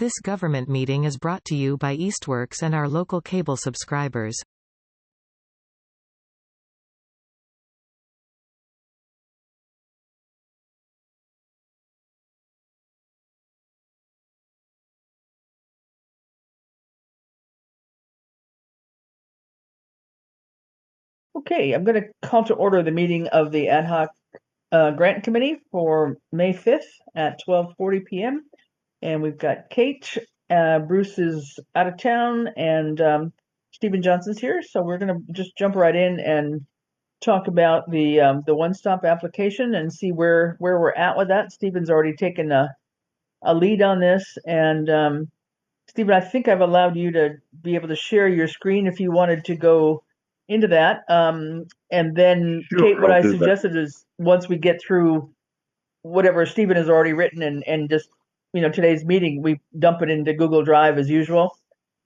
This government meeting is brought to you by Eastworks and our local cable subscribers. Okay, I'm going to call to order the meeting of the Ad Hoc Grant Committee for May 5th at 12:40 p.m. And we've got Kate, Bruce is out of town, and Stephen Johnson's here. So we're going to just jump right in and talk about the one-stop application and see where we're at with that. Stephen's already taken a lead on this, and Stephen, I think I've allowed you to be able to share your screen if you wanted to go into that. And then, Sure, Kate, what I'll I do that. suggested is once we get through whatever Stephen has already written and just, today's meeting, we dump it into Google Drive as usual.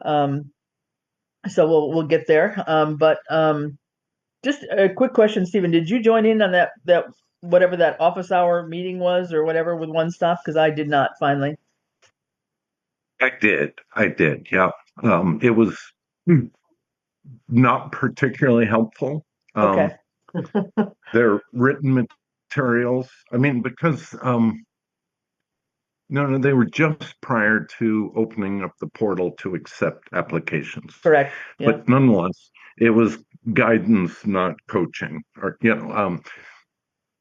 So we'll get there. But just a quick question, Stephen, did you join in on that whatever that office hour meeting was or whatever with One Stop? Because I did not finally. I did. Yeah. It was not particularly helpful. Okay. Their written materials, because no, they were just prior to opening up the portal to accept applications. Correct. Yeah. But nonetheless, it was guidance, not coaching. Or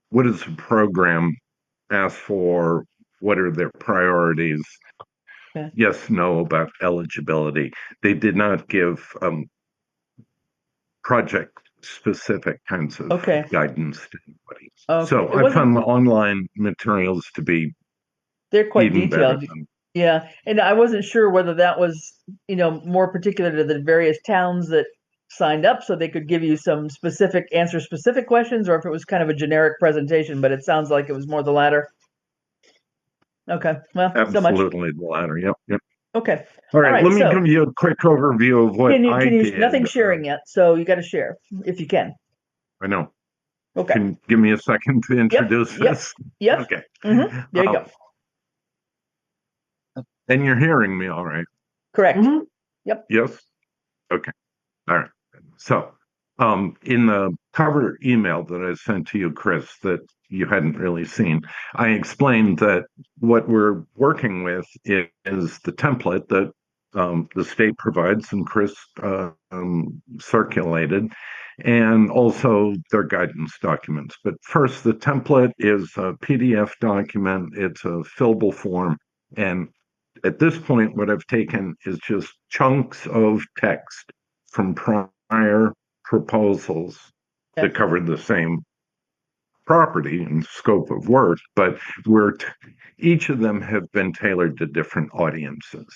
what does the program ask for? What are their priorities? Okay. Yes, no about eligibility. They did not give project specific kinds of Okay. guidance to anybody. Okay. So I found the online materials to be They're quite even better detailed. than. Yeah. And I wasn't sure whether that was, more particular to the various towns that signed up so they could give you some specific questions, or if it was kind of a generic presentation, but it sounds like it was more the latter. Okay. Well, so much. Absolutely the latter. Yep. Okay. All right, let me so give you a quick overview of what I did. nothing sharing yet, so you got to share if you can. I know. Okay. Can you give me a second to introduce this? Yep. Okay. There you go. And you're hearing me all right? Correct. Yep. Yes? Okay. All right. So, in the cover email that I sent to you, Chris, that you hadn't really seen, I explained that what we're working with is the template that the state provides and Chris circulated, and also their guidance documents. But first, the template is a PDF document. It's a fillable form. And at this point, what I've taken is just chunks of text from prior proposals that covered the same property and scope of work, but each of them have been tailored to different audiences.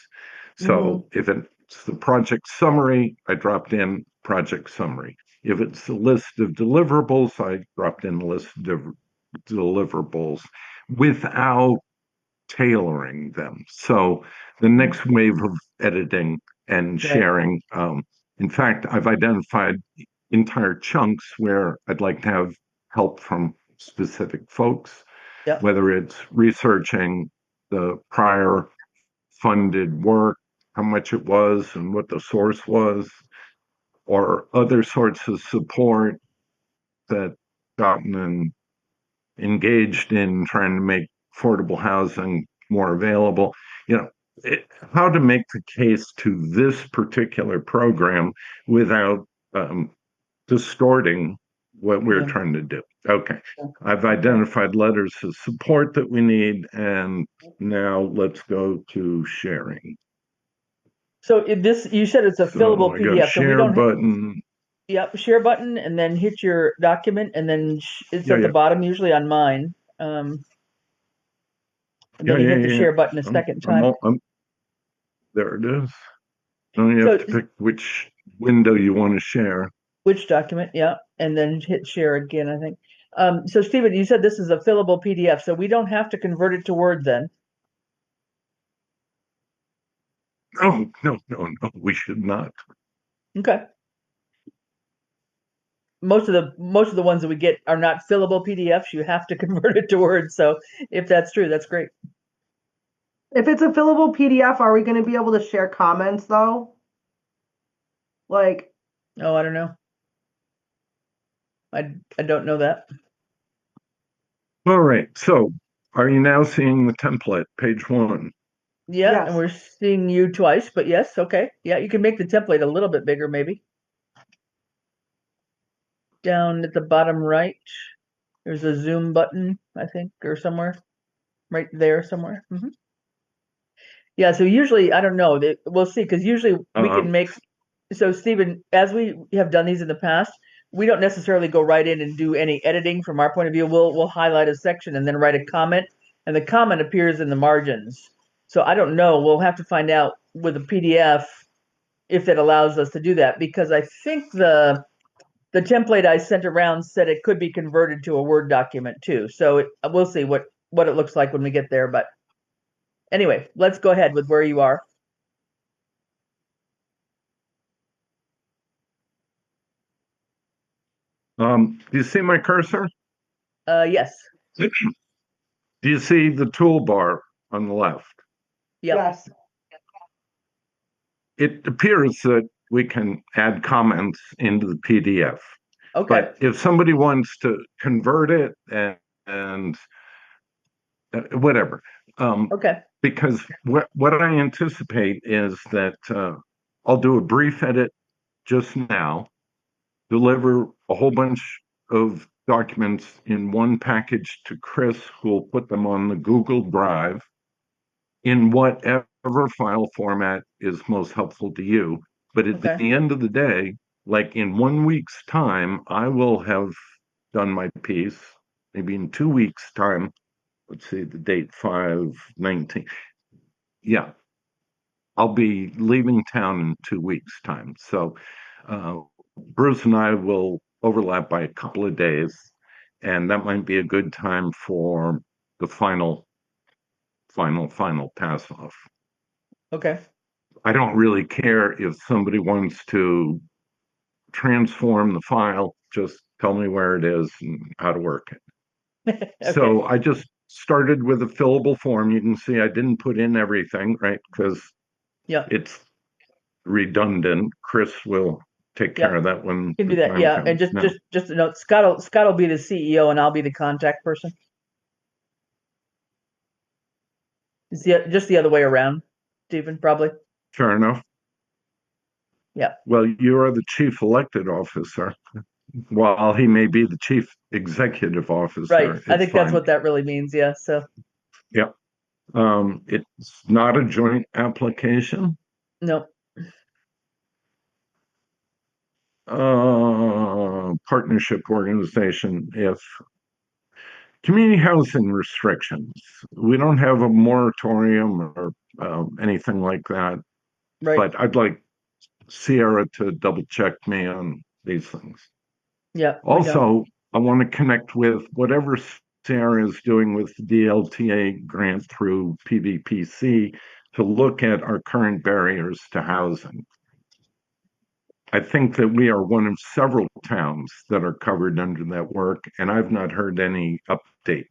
So if it's the project summary, I dropped in project summary. If it's a list of deliverables, I dropped in a list of deliverables without tailoring them. So the next wave of editing and sharing, in fact, I've identified entire chunks where I'd like to have help from specific folks, whether it's researching the prior funded work, how much it was and what the source was, or other sorts of support that gotten engaged in trying to make affordable housing more available. How to make the case to this particular program without distorting what we're trying to do. Okay, I've identified letters of support that we need, and now let's go to sharing. So you said it's a fillable I PDF. got share button. Yep, share button, and then hit your document, and then it's at the bottom usually on mine. And then you hit the share button a second time. There it is. Now you have to pick which window you want to share. Which document, yeah, and then hit share again, I think. So Stephen, you said this is a fillable PDF, so we don't have to convert it to Word then. Oh, no, we should not. Okay. Most of the ones that we get are not fillable PDFs. You have to convert it to Word. So if that's true, that's great. If it's a fillable PDF, are we going to be able to share comments though? Like, Oh, I don't know. I don't know that. All right. So are you now seeing the template, page 1? Yeah, and yes. we're seeing you twice, but yes, okay. Yeah, you can make the template a little bit bigger, maybe. Down at the bottom right, there's a zoom button, I think, or somewhere. Right there somewhere. Yeah, so usually, I don't know, we'll see, because usually we Uh, can make, so Stephen, as we have done these in the past, we don't necessarily go right in and do any editing from our point of view. We'll highlight a section and then write a comment, and the comment appears in the margins. So I don't know. We'll have to find out with a PDF if it allows us to do that, because I think the template I sent around said it could be converted to a Word document too. So we'll see what it looks like when we get there. But anyway, let's go ahead with where you are. do you see my cursor? Yes. Do you see the toolbar on the left? Yep. Yes. It appears that we can add comments into the PDF. Okay. But if somebody wants to convert it and whatever, Okay. because what I anticipate is that I'll do a brief edit just now, deliver a whole bunch of documents in one package to Chris, who will put them on the Google Drive in whatever file format is most helpful to you. But at Okay. the end of the day, like in 1 week's time, I will have done my piece. Maybe in 2 weeks' time, let's see the date 5/19. Yeah, I'll be leaving town in 2 weeks' time. So uh, Bruce and I will overlap by a couple of days, and that might be a good time for the final pass off. Okay. I don't really care if somebody wants to transform the file, just tell me where it is and how to work it. Okay. So I just started with a fillable form. You can see I didn't put in everything, right? Because Yep. it's redundant. Chris will take care Yep. of that when You can the do that. time Yeah. And comes. just Now, just just a note, Scott will be the CEO and I'll be the contact person. It's just the other way around, Stephen, probably. fair enough. Yeah. Well, you are the chief elected officer. While he may be the chief executive Right. officer, I it's think that's fine. what that really means. Yeah. So Yeah. It's not a joint application. no. Partnership organization. If community housing restrictions, we don't have a moratorium or anything like that, Right. but I'd like Sierra to double check me on these things. Yeah. We don't. Also, I want to connect with whatever Sarah is doing with the DLTA grant through PVPC to look at our current barriers to housing. I think that we are one of several towns that are covered under that work, and I've not heard any update.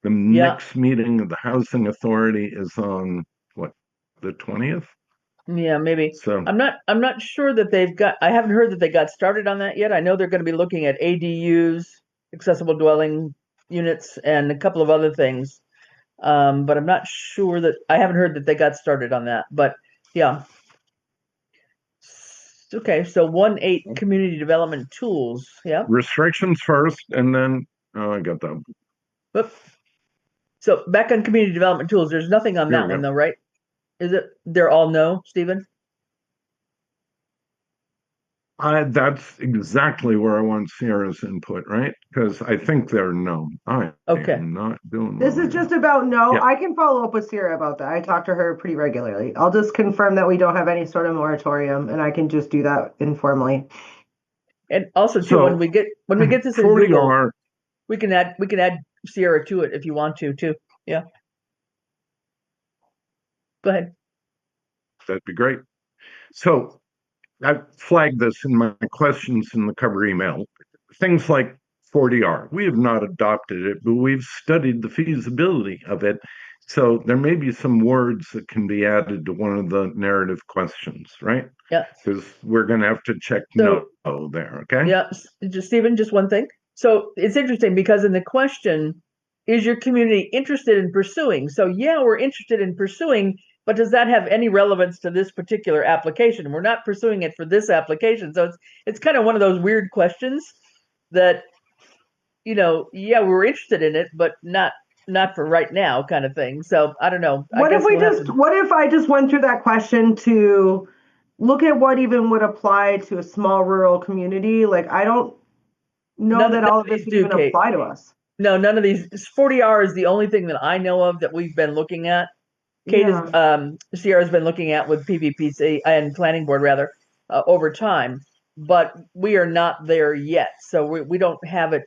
The Yeah. next meeting of the Housing Authority is on what, the 20th? Yeah. Maybe. So, I'm not sure that they've got. I haven't heard that they got started on that yet. I know they're going to be looking at ADUs, accessible dwelling units, and a couple of other things. But I'm not sure that I haven't heard that they got started on that. But yeah. Okay, so 1-8 community development tools. Yeah. restrictions first, and then, oh, I got that. But so back on community development tools, there's nothing on Here that we one go. though, right? Is it? They're all no, Stephen? That's exactly where I want Sierra's input, right? Because I think they're no. I Okay. am not doing This well is here. just about no. Yeah, I can follow up with Sierra about that. I talk to her pretty regularly. I'll just confirm that we don't have any sort of moratorium, and I can just do that informally. And also too, when so we get this in Google, 40R, we can add Sierra to it if you want to too. Yeah. Go ahead. that'd be great. So I flagged this in my questions in the cover email. Things like 40R, we have not adopted it, but we've studied the feasibility of it. So there may be some words that can be added to one of the narrative questions, right? Yeah. Because we're going to have to check So, no there, okay? yeah, just Stephen, just one thing. So it's interesting because in the question, is your community interested in pursuing? So yeah, we're interested in pursuing, but does that have any relevance to this particular application? We're not pursuing it for this application. So it's kind of one of those weird questions that, yeah, we're interested in it, but not for right now kind of thing. So I don't know. I What if guess we'll have to. what if I just went through that question to look at what even would apply to a small rural community? Like, I don't know that None all of of this these would do, even Kate. apply to us. No, none of these. 40R is the only thing that I know of that we've been looking at. Kate is Sierra's been looking at with PVPC and Planning Board rather over time, but we are not there yet. So we don't have it.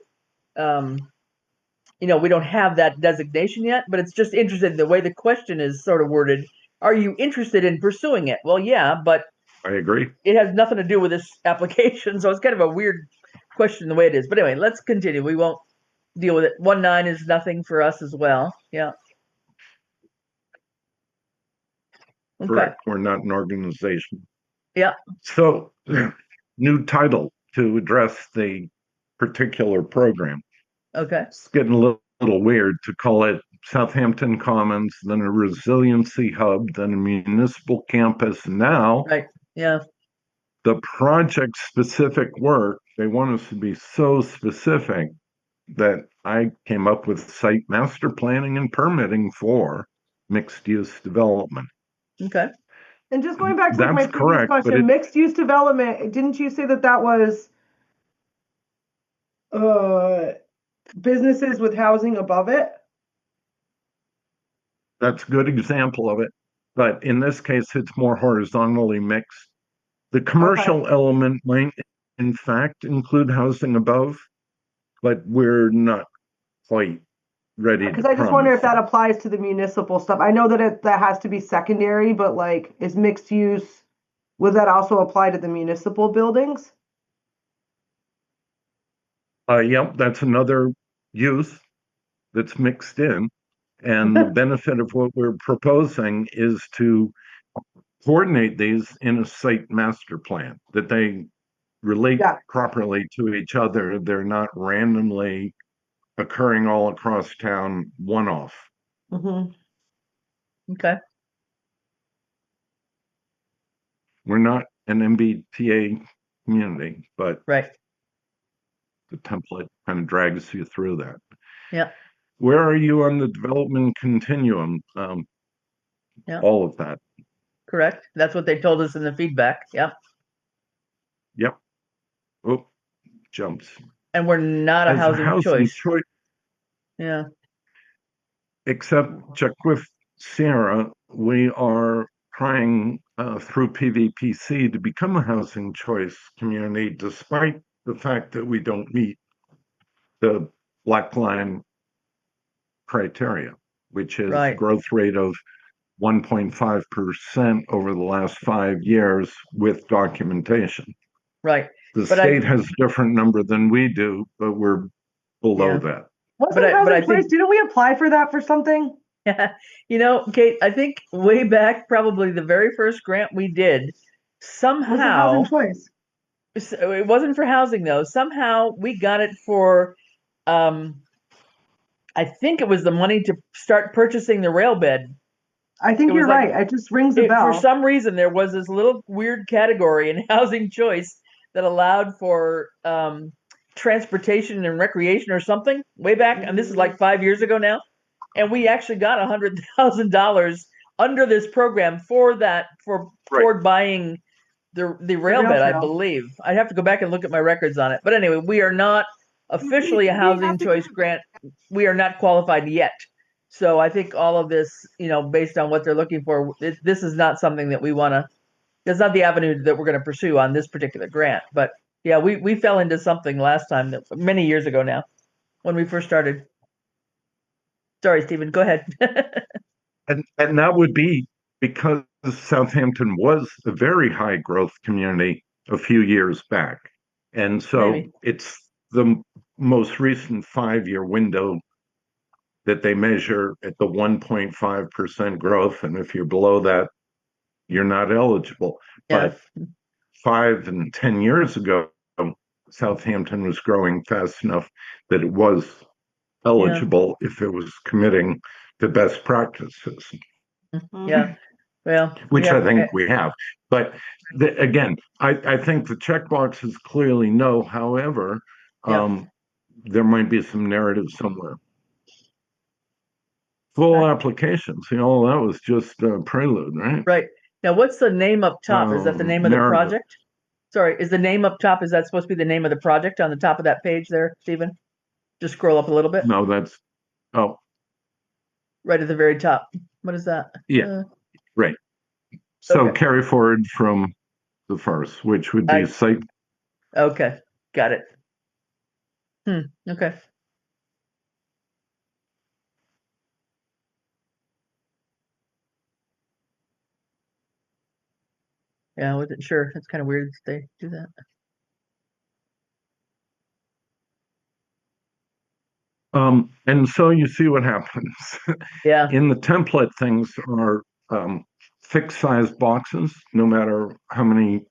We don't have that designation yet. But it's just interesting the way the question is sort of worded. Are you interested in pursuing it? Well, yeah, but I agree. it has nothing to do with this application. So it's kind of a weird question the way it is. But anyway, let's continue. We won't deal with it. 1.9 is nothing for us as well. Yeah. Okay. Correct. We're not an organization. Yeah. So, new title to address the particular program. Okay. It's getting a little weird to call it Southampton Commons, then a resiliency hub, then a municipal campus. Now, Right. Yeah. the project specific work, they want us to be so specific that I came up with site master planning and permitting for mixed use development. Okay. And just going back to like my That's previous correct, but question, mixed use development, didn't you say that that was businesses with housing above it? that's a good example of it. But in this case, it's more horizontally mixed. The commercial element might, in fact, include housing above, but we're not quite ready to Because I just wonder promise if that that. applies to the municipal stuff. I know that that has to be secondary, but like, is mixed use, would that also apply to the municipal buildings? Yep, that's another use that's mixed in. And the benefit of what we're proposing is to coordinate these in a site master plan, that they relate Yeah. properly to each other. They're not randomly occurring all across town, one off. Mm-hmm. Okay. We're not an MBTA community, but Right. the template kind of drags you through that. Yeah. Where are you on the development continuum? Yeah. All of that. Correct. That's what they told us in the feedback. Yeah. Yep. Oh, jumps. And we're not a As a housing housing choice. choice, Yeah. except check with Sarah, we are trying through PVPC to become a housing choice community, despite the fact that we don't meet the black line criteria, which is Right. growth rate of 1.5% over the last 5 years with documentation. Right. The But state has a different number than we do, but we're below Yeah. that. Wasn't I housing choice? think Didn't we apply for that for something? Kate, I think way back, probably the very first grant we did, Was it somehow housing choice? it wasn't for housing though. Somehow we got it for I think it was the money to start purchasing the rail bed. I think It was you're like right. It just rings a for bell. some reason there was this little weird category in housing choice that allowed for transportation and recreation or something way back, and this is like 5 years ago now. And we actually got $100,000 under this program for that toward buying the rail rail bed, I trail. believe. I'd have to go back and look at my records on it. But anyway, we are not officially a housing choice grant. We are not qualified yet. So I think all of this, based on what they're looking for, this is not something that we want to. It's not the avenue that we're going to pursue on this particular grant. But yeah, we fell into something last time that many years ago now when we first started. Sorry, Stephen, go ahead. And that would be because Southampton was a very high growth community a few years back. And so Maybe. it's the most recent 5 year window that they measure at the 1.5% growth, and if you're below that, you're not eligible. Yeah. But 5 and 10 years ago, Southampton was growing fast enough that it was eligible if it was committing to best practices, Yeah. Well, we which I have, think we have. But again, I think the checkbox is clearly no. However, yeah. there might be some narrative somewhere. Full applications, that was just a prelude, right? Right. Now, what's the name up top? Is that the name of the Narrative. project? Sorry, is the name up top, is that supposed to be the name of the project on the top of that page there, Stephen? Just scroll up a little bit, No, oh, right at the very top. What is that? yeah, right. So Okay. carry forward from the first, which would be site. Okay, got it. Okay. Yeah, I wasn't sure. It's kind of weird that they do that. And so you see what happens. Yeah. In the template, things are fixed size boxes, no matter how many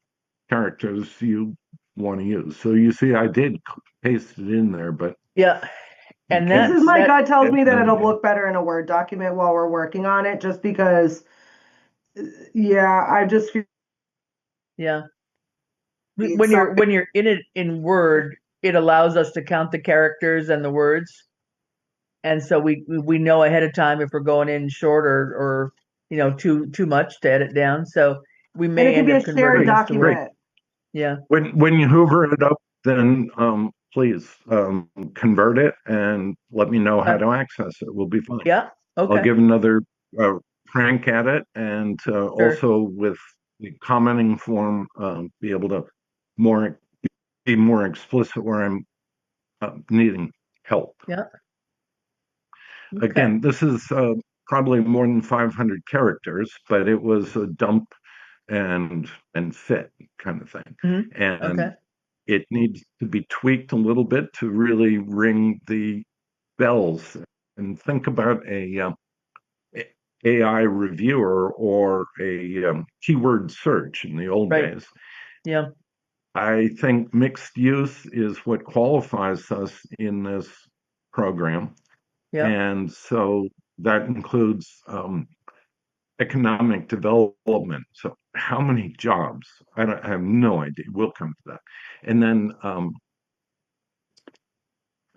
characters you want to use. So you see, I did paste it in there, but Yeah. And This is my that, gut tells me that it'll look better in a Word document while we're working on it, just because, yeah, I just feel yeah. When you're in it in Word, it allows us to count the characters and the words. And so we know ahead of time if we're going in short or too much to edit down. So we and may it can end be up a shared converting this to Word. document. Yeah. when you hoover it up, then please convert it and let me know how to access it. We'll be fine. Yeah. I'll Okay. give another crank at it, and Sure. also with the commenting form, be able to be more explicit where I'm needing help. Yeah. Okay. Again, this is probably more than 500 characters, but it was a dump and fit kind of thing. And Okay. it needs to be tweaked a little bit to really ring the bells. And think about a AI reviewer or a keyword search in the old Right. days. Yeah. I think mixed use is what qualifies us in this program. Yeah. And so that includes economic development. So how many jobs? I have no idea. We'll come to that. And then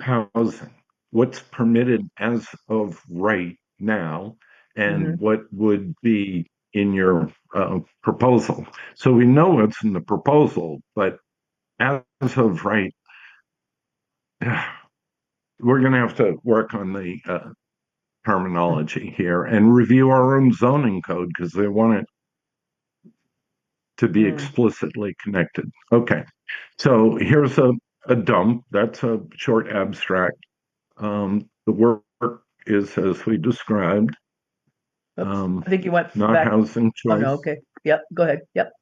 housing. What's permitted as of right now, and what would be in your proposal. So we know what's in the proposal, but as of right, we're going to have to work on the terminology here and review our own zoning code because they want it to be explicitly connected. Okay, so here's a dump. That's a short abstract. The work is as we described. I think you went Not back. housing choice. Oh, no. Okay. Yep. Go ahead. Yep.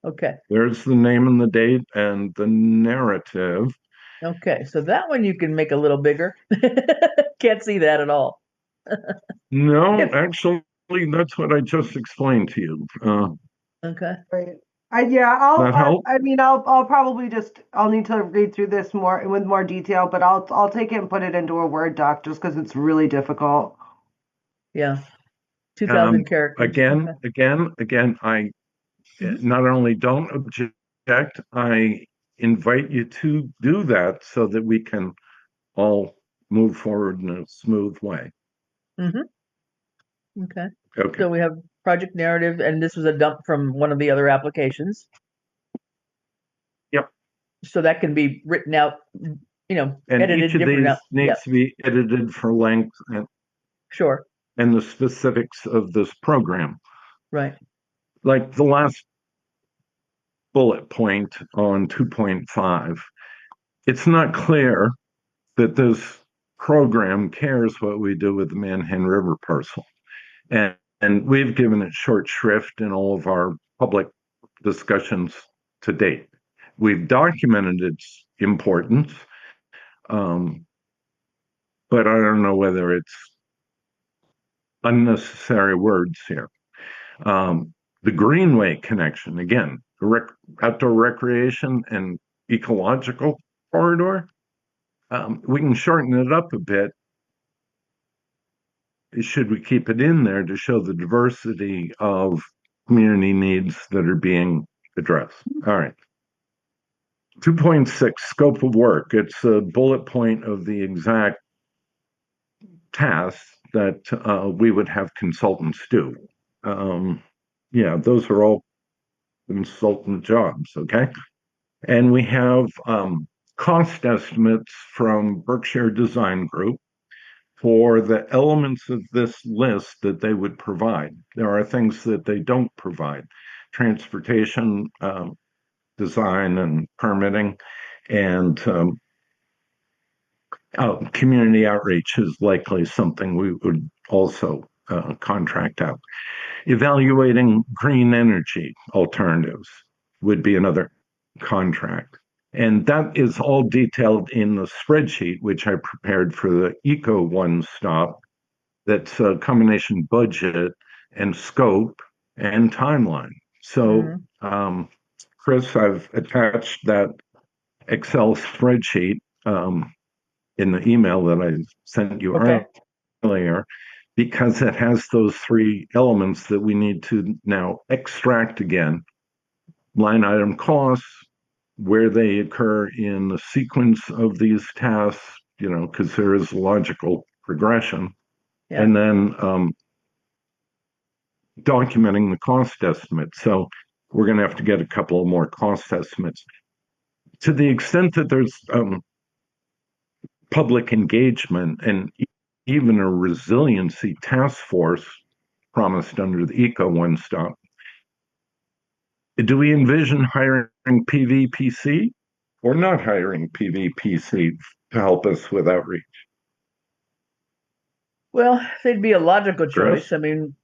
Okay. There's the name and the date and the narrative. Okay. So that one you can make a little bigger. Can't see that at all. No, actually, that's what I just explained to you. Okay. Right. I'll That help? I mean I'll probably I'll need to read through this more with more detail, but I'll take it and put it into a Word doc just because it's really difficult. Yeah. 2,000 characters. Again, I not only don't object, I invite you to do that so that we can all move forward in a smooth way. Okay. Okay. So we have project narrative, and this was a dump from one of the other applications. Yep. So that can be written out, And edited each of different. these needs to be edited for length Sure. and the specifics of this program. Right. Like the last bullet point on 2.5, it's not clear that this program cares what we do with the Manhan River parcel. And we've given it short shrift in all of our public discussions to date. We've documented its importance. but I don't know whether it's unnecessary words here. The Greenway connection, again, outdoor recreation and ecological corridor. We can shorten it up a bit. Should we keep it in there to show the diversity of community needs that are being addressed? All right. 2.6, scope of work. It's a bullet point of the exact tasks that we would have consultants do. Yeah, those are all consultant jobs, okay? And we have cost estimates from Berkshire Design Group for the elements of this list that they would provide. There are things that they don't provide: transportation, design, and permitting, and community outreach is likely something we would also contract out. Evaluating green energy alternatives would be another contract. And that is all detailed in the spreadsheet, which I prepared for the Eco One Stop. That's a combination budget and scope and timeline. So, Chris, I've attached that Excel spreadsheet in the email that I sent you earlier, because it has those three elements that we need to now extract again: line item costs, where they occur in the sequence of these tasks, because there is a logical progression, and then documenting the cost estimate. So we're going to have to get a couple of more cost estimates. To the extent that there's public engagement and even a resiliency task force promised under the Eco One Stop, do we envision hiring PVPC or not hiring PVPC to help us with outreach? Well, they'd be a logical choice. Chris? I mean,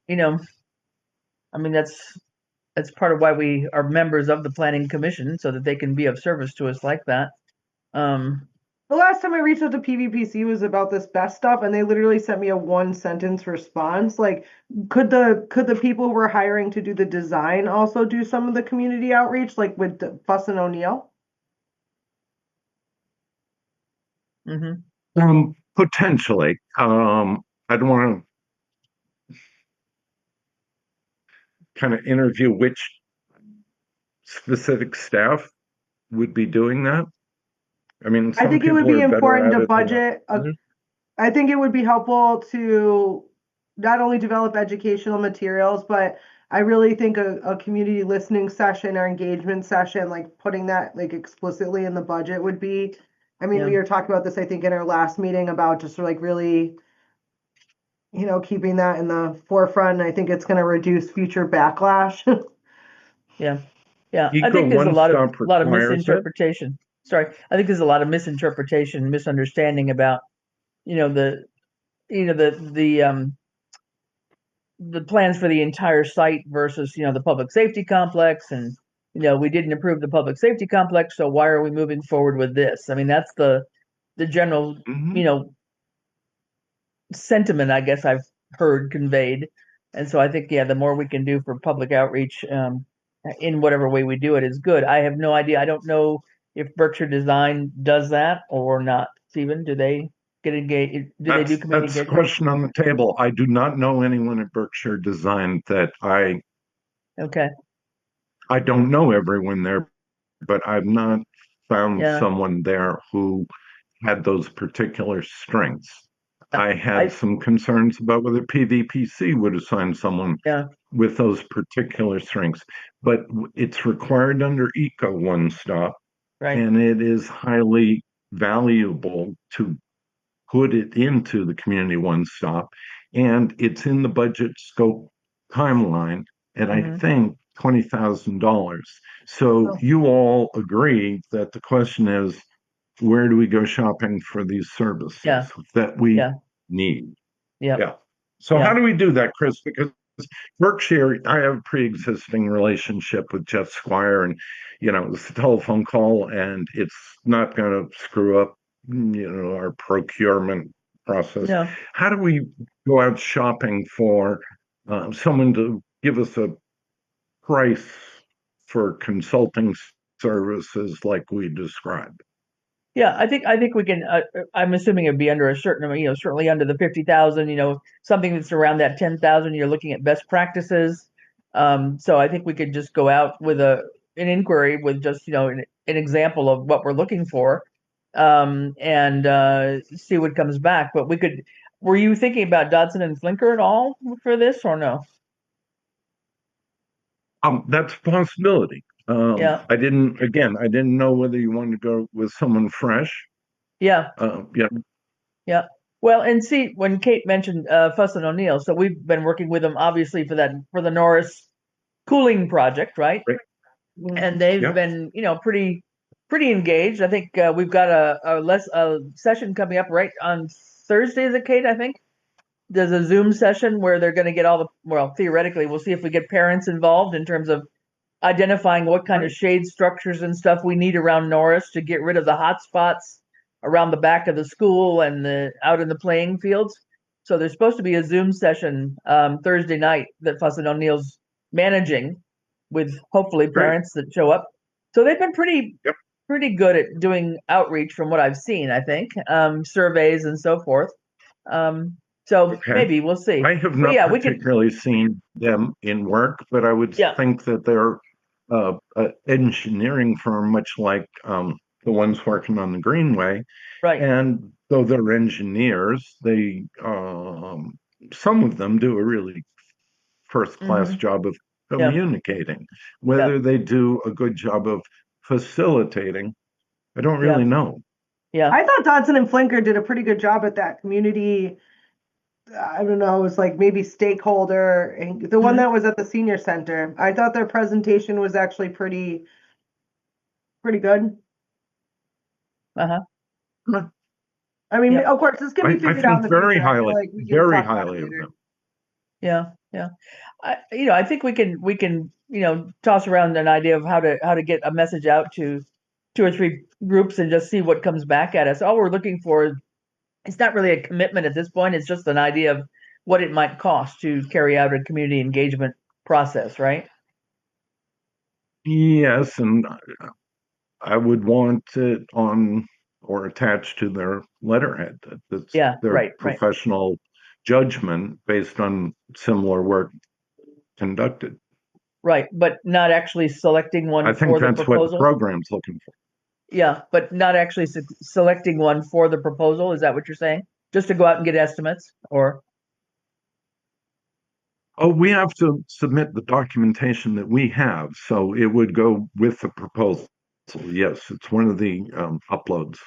that's part of why we are members of the Planning Commission, so that they can be of service to us like that. The last time I reached out to PVPC was about this best stuff, and they literally sent me a one-sentence response. Like, could the people who were hiring to do the design also do some of the community outreach, like with Fuss and O'Neill? Potentially. I don't want to kind of interview which specific staff would be doing that. I mean, I some think it would people be are better important at to it than budget. others. I think it would be helpful to not only develop educational materials, but I really think a community listening session or engagement session, like putting that like explicitly in the budget would be, I mean, we were talking about this, I think, in our last meeting about just like really, keeping that in the forefront. And I think it's going to reduce future backlash. Yeah. I Eco think there's a One lot of Stop requires it. misinterpretation. Sorry, I think there's a lot of misinterpretation, misunderstanding about the the plans for the entire site versus the public safety complex, and we didn't approve the public safety complex, so why are we moving forward with this? I mean, that's the general sentiment, I guess, I've heard conveyed. And so I think, the more we can do for public outreach, in whatever way we do it, is good. I have no idea. I don't know if Berkshire Design does that or not. Stephen, do they get engaged? Do they do community That's the engagement? question on the table. I do not know anyone at Berkshire Design that Okay. I don't know everyone there, but I've not found Yeah. someone there who had those particular strengths. I had I some concerns about whether PVPC would assign someone yeah. with those particular strengths, but it's required under Eco One Stop, Right. and it is highly valuable to put it into the Community One Stop, and it's in the budget scope timeline, and I think $20,000. So you all agree that the question is, where do we go shopping for these services that we need? Yeah. So how do we do that, Chris? Because Berkshire, I have a pre-existing relationship with Jeff Squire, and it's a telephone call, and it's not going to screw up, our procurement process. No. How do we go out shopping for someone to give us a price for consulting services like we described? Yeah, I think we can. I'm assuming it'd be under a certain amount, certainly under the 50,000. Something that's around that 10,000. You're looking at best practices. So I think we could just go out with an inquiry with just an example of what we're looking for, and see what comes back. But we could. Were you thinking about Dodson and Flinker at all for this or no? That's a possibility. Yeah, I didn't know whether you wanted to go with someone fresh. yeah. Yeah, Yeah. Well, and see, when Kate mentioned Fuss and O'Neill, so we've been working with them obviously for the Norris cooling project, right? right. And they've Yeah, been, pretty engaged. I think we've got a session coming up right on Thursday, is it, Kate? I think there's a Zoom session where they're going to get theoretically, we'll see if we get parents involved in terms of identifying what kind right. of shade structures and stuff we need around Norris to get rid of the hot spots around the back of the school and out in the playing fields. So there's supposed to be a Zoom session Thursday night that Fuss and O'Neill's managing with hopefully Great. parents that show up. So they've been Yep. pretty good at doing outreach from what I've seen, I think, surveys and so forth. So Okay. maybe we'll see. I have But not yeah, we can. particularly seen them in work, but I would Yeah, think that they're an engineering firm, much like the ones working on the Greenway. right. And though they're engineers, they some of them do a really first class Hmm. job of Yeah, communicating. yeah, Whether they do a good job of facilitating, I don't yeah, really know. yeah. I thought Dodson and Flinker did a pretty good job at that community. I don't know, it was like maybe stakeholder, and the one Mhm. that was at the senior center. I thought their presentation was actually pretty good. Uh-huh. I mean, Yep. of course, this can be I figured out in think the future. I feel like we can very talk about it highly of later. them. Yeah, yeah. I think we can toss around an idea of how to get a message out to two or three groups and just see what comes back at us. All we're looking for is it's not really a commitment at this point. It's just an idea of what it might cost to carry out a community engagement process, right? Yes, and I would want it on or attached to their letterhead. That's Yeah, their right, right, professional judgment based on similar work conducted. right. But not actually selecting I one think for the that's what the proposal. program's looking for. Yeah, but not actually selecting one for the proposal. Is that what you're saying? Just to go out and get estimates, or Oh, we have to submit the documentation that we have, so it would go with the proposal. Yes, it's one of the uploads.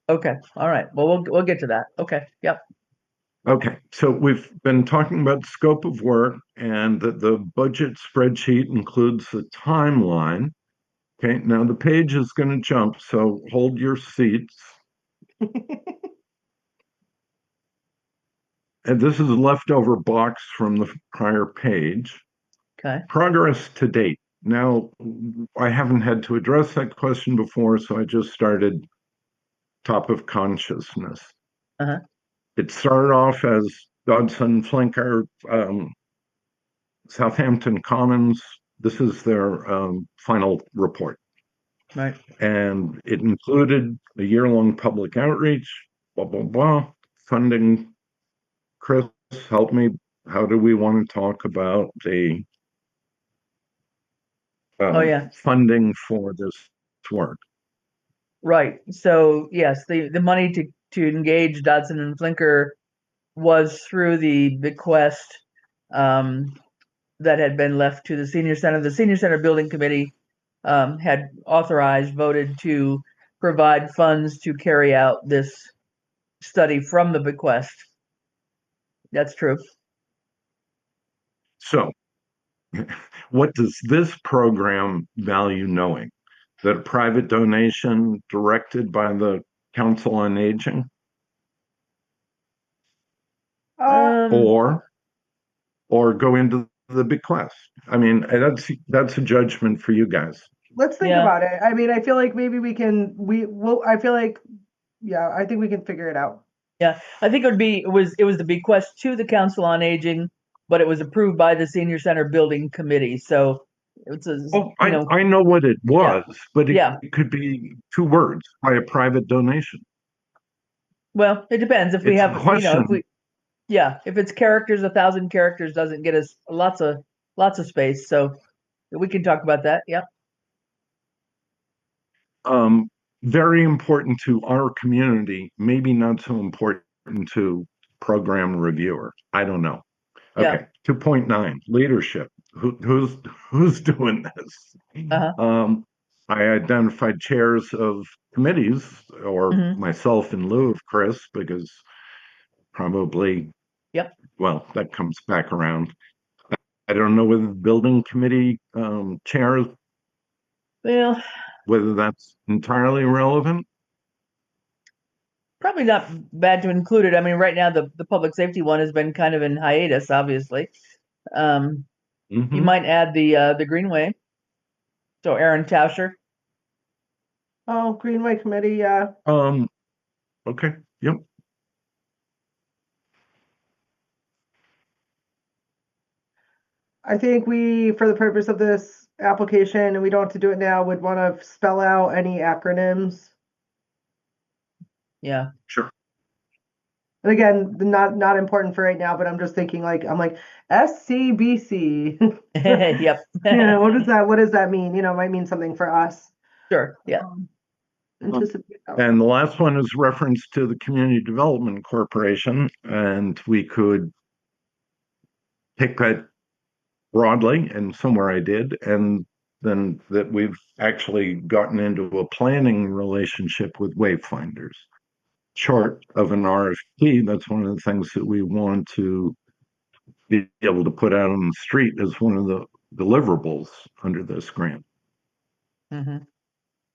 okay, all right. Well, we'll get to that. Okay, yep. Okay, so we've been talking about scope of work and that the budget spreadsheet includes the timeline. Okay, now the page is going to jump, so hold your seats. And this is a leftover box from the prior page. Okay. Progress to date. Now, I haven't had to address that question before, so I just started top of consciousness. Uh-huh. It started off as Dodson Flinker, Southampton Commons. This is their final report. Right. And it included a year-long public outreach, blah, blah, blah, funding. Chris, help me. How do we want to talk about the Oh yeah. funding for this work? Right. So yes, the money to engage Dodson and Flinker was through the bequest um, that had been left to the senior center. The senior center building committee had authorized, voted to provide funds to carry out this study from the bequest. That's true. So, what does this program value knowing? That a private donation directed by the Council on Aging Uh, Um, or go into the bequest? I mean, that's a judgment for you guys. let's think yeah. about it. I mean, I feel like maybe we can, I feel like, yeah, I think we can figure it out. Yeah, I think it was the bequest to the Council on Aging, but it was approved by the Senior Center Building Committee. So it's a, Oh, you know, I know what it yeah, was, but yeah. it could be two words by a private donation. Well, it depends if we It's a have, if question. we, yeah, if it's characters, 1,000 characters doesn't get us lots of space. So we can talk about that. Yeah. Um, Very important to our community, maybe not so important to program reviewer. I don't know. Yeah. Okay, 2.9, leadership. Who's doing this? Uh-huh. Um, I identified chairs of committees, or Hmm. myself in lieu of Chris, because probably, Yep. well, that comes back around. I don't know whether the building committee chair, Well, whether that's entirely relevant. probably not bad to include it. I mean, right now the public safety one has been kind of in hiatus, obviously. Um, you Hmm. might add the Greenway. So Aaron Tauscher. Oh, Greenway Committee, yeah. Um, okay, yep. I think we, for the purpose of this application, and we don't have to do it now, would want to spell out any acronyms. Yeah. Sure. And again, not important for right now, but I'm just thinking I'm like SCBC. Yep. Yeah, what does that mean? It might mean something for us. Sure. Yeah. Anticipate outcome. And the last one is reference to the Community Development Corporation, and we could pick that broadly, and somewhere I did, and then that we've actually gotten into a planning relationship with Wayfinders. Short of an RFP, that's one of the things that we want to be able to put out on the street as one of the deliverables under this grant. Hmm.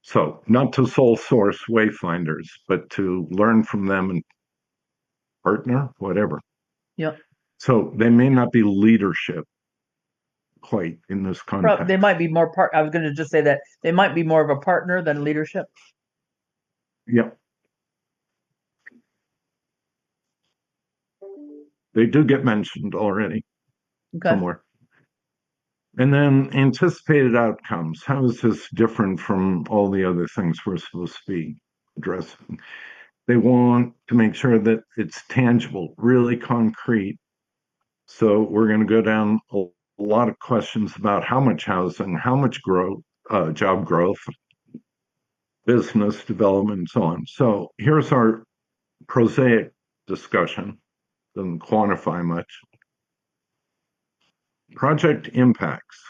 So, not to sole source Wayfinders, but to learn from them and partner, whatever. Yep. So, they may not be leadership quite in this They context. might be more part. I was going to just say that they might be more of a partner than leadership. Yep. They do get mentioned already Okay. somewhere. And then anticipated outcomes. How is this different from all the other things we're supposed to be addressing? They want to make sure that it's tangible, really concrete. So we're going to go down a lot of questions about how much housing, how much growth, job growth, business development, and so on. So here's our prosaic discussion, doesn't quantify much. Project impacts.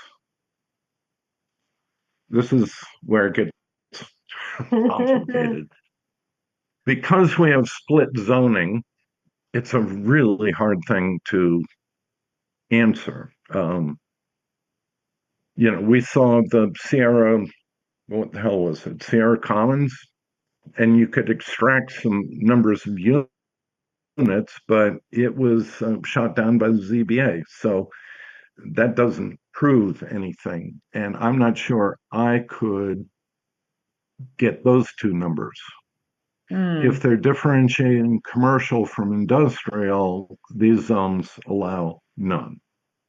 This is where it gets complicated. Because we have split zoning, it's a really hard thing to answer. We saw the Sierra, what the hell was it, Sierra Commons, and you could extract some numbers of units, but it was shot down by the ZBA. So that doesn't prove anything. And I'm not sure I could get those two numbers. If Hmm. they're differentiating commercial from industrial, these zones allow none.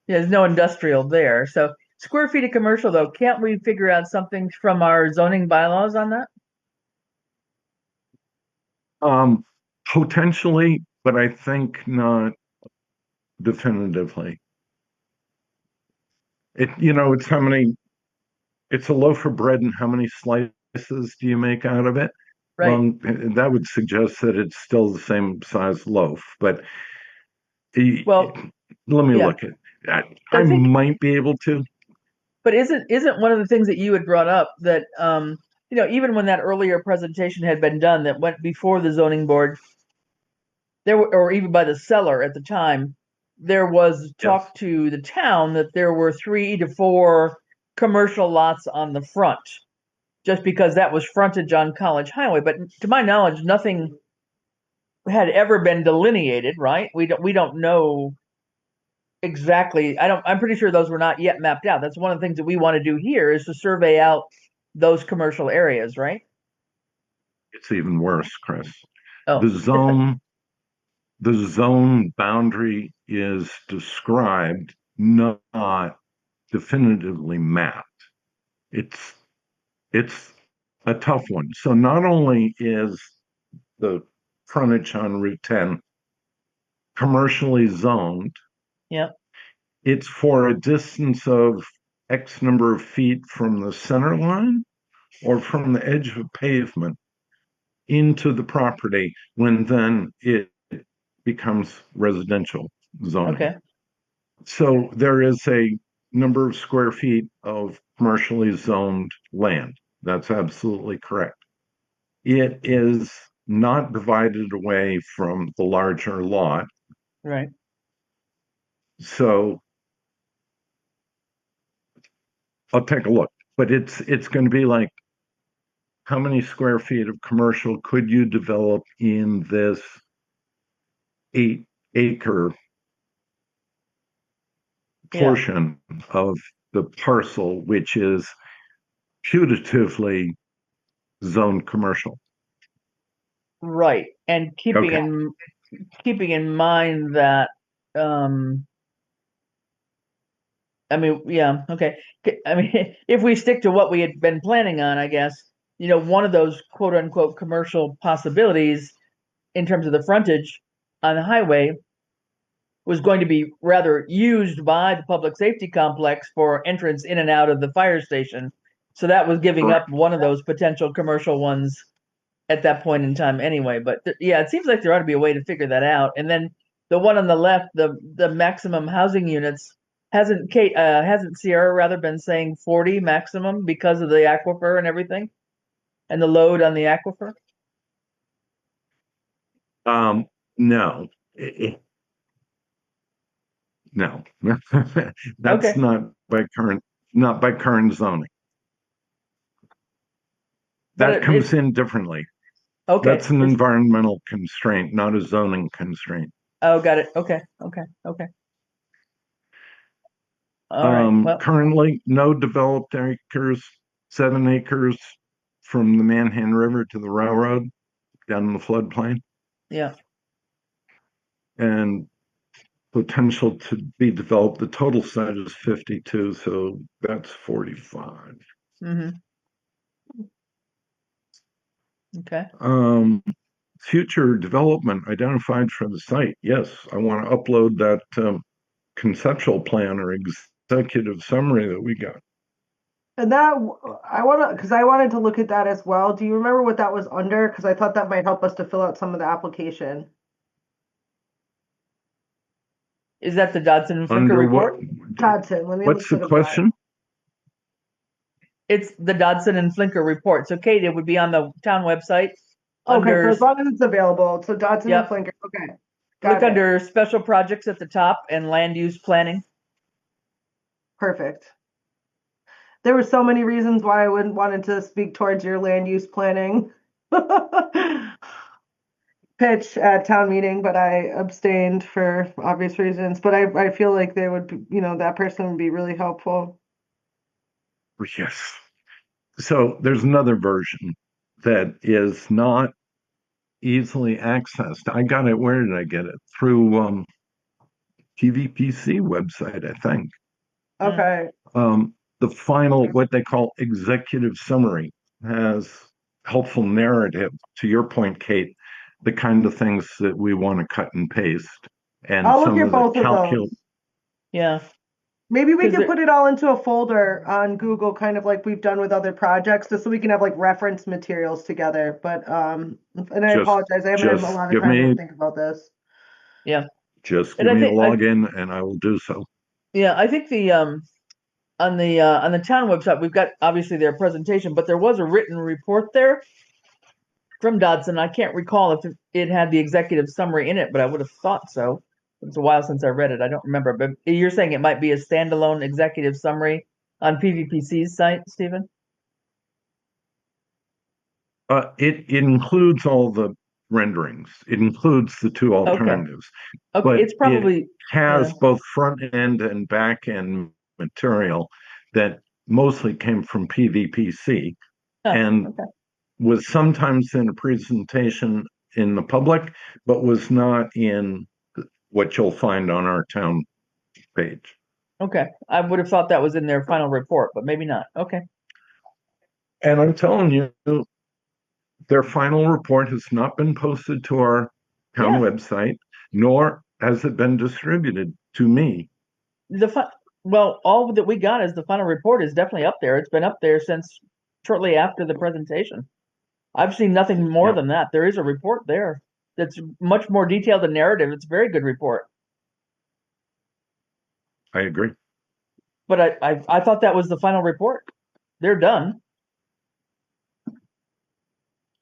Yeah, there's no industrial there. So square feet of commercial, though, can't we figure out something from our zoning bylaws on that? Um, Potentially, but I think not definitively. It's how many, it's a loaf of bread and how many slices do you make out of it? Right. Well, that would suggest that it's still the same size loaf, but Well, let me yeah. look at. But I I think, might be able to. but isn't one of the things that you had brought up that even when that earlier presentation had been done that went before the zoning board, there were, or even by the seller at the time, there was Yes. talk to the town that there were 3 to 4 commercial lots on the front, just because that was frontage on College Highway. But to my knowledge, nothing had ever been delineated, right? We don't know exactly. I'm pretty sure those were not yet mapped out. That's one of the things that we want to do here is to survey out those commercial areas, right? It's even worse, Chris. The Oh, zone the zone boundary is described, not definitively mapped. It's a tough one. So not only is the frontage on Route 10 commercially zoned, Yeah. it's for a distance of X number of feet from the center line or from the edge of pavement into the property, when then it becomes residential zoning. Okay. So there is a number of square feet of commercially zoned land. That's absolutely correct. It is not divided away from the larger lot. Right. So I'll take a look. But it's going to be like, how many square feet of commercial could you develop in this 8 acre Yeah. portion of the parcel, which is putatively zoned commercial? Right. And keeping Okay. in mind that I mean, yeah, okay. I mean, if we stick to what we had been planning on, I guess, one of those quote unquote commercial possibilities in terms of the frontage on the highway was going to be rather used by the public safety complex for entrance in and out of the fire station. So that was giving up one of those potential commercial ones at that point in time anyway. But yeah, it seems like there ought to be a way to figure that out. And then the one on the left, the maximum housing units, hasn't Sierra rather been saying 40 maximum because of the aquifer and everything, and the load on the aquifer? No, no, that's Okay, not by current zoning. but That it's comes in differently. okay. That's an environmental constraint, not a zoning constraint. Oh, got it. Okay, okay, okay. All right. Well, Currently, no developed acres, 7 acres from the Manhan River to the railroad down in the floodplain, yeah. and potential to be developed. The total site is 52, so that's 45. Mm-hmm. Okay. Future development identified for the site. Yes, I want to upload that conceptual plan or executive summary that we got. And because I wanted to look at that as well. Do you remember what that was under? Because I thought that might help us to fill out some of the application. Is that the Dodson and Flinker Under what? report? Dodson, let me What's the look it up. question? It's the Dodson and Flinker report. So, Kate, it would be on the town website Okay, so under, as long as it's available, so Dodson and yep, Flinker. Okay, look got it. under special projects at the top and land use planning. Perfect. There were so many reasons why I wouldn't wanted to speak towards your land use planning pitch at town meeting, but I abstained for obvious reasons. But I feel like they would, that person would be really helpful. Yes. So there's another version that is not easily accessed. I got it. Where did I get it? Through PVPC website, I think. Okay. The final, what they call executive summary, has helpful narrative. To your point, Kate, the kind of things that we want to cut and paste, and I'll look some at of the both of those. Yeah. Maybe we Because could put it all into a folder on Google, kind of like we've done with other projects, just so we can have like reference materials together. But and I apologize, I haven't had a lot of time to think about this. Yeah. Just And give me a login and I will do so. yeah, I think the on the town website we've got obviously their presentation, but there was a written report there from Dodson. I can't recall if it had the executive summary in it, but I would have thought so. It's a while since I read it. I don't remember, but you're saying it might be a standalone executive summary on PVPC's site, Stephen? It includes all the renderings. It includes the two alternatives. Okay, But it's probably it has both front end and back end material that mostly came from PVPC and was sometimes in a presentation in the public, but was not in what you'll find on our town page. Okay, I would have thought that was in their final report, but maybe not. Okay. And I'm telling you, their final report has not been posted to our town Yeah. website, nor has it been distributed to me. Well, all that we got is the final report is definitely up there. It's been up there since shortly after the presentation. I've seen nothing more Yeah. than that. There is a report there that's much more detailed than narrative. It's a very good report. I agree. But I thought that was the final report. They're done.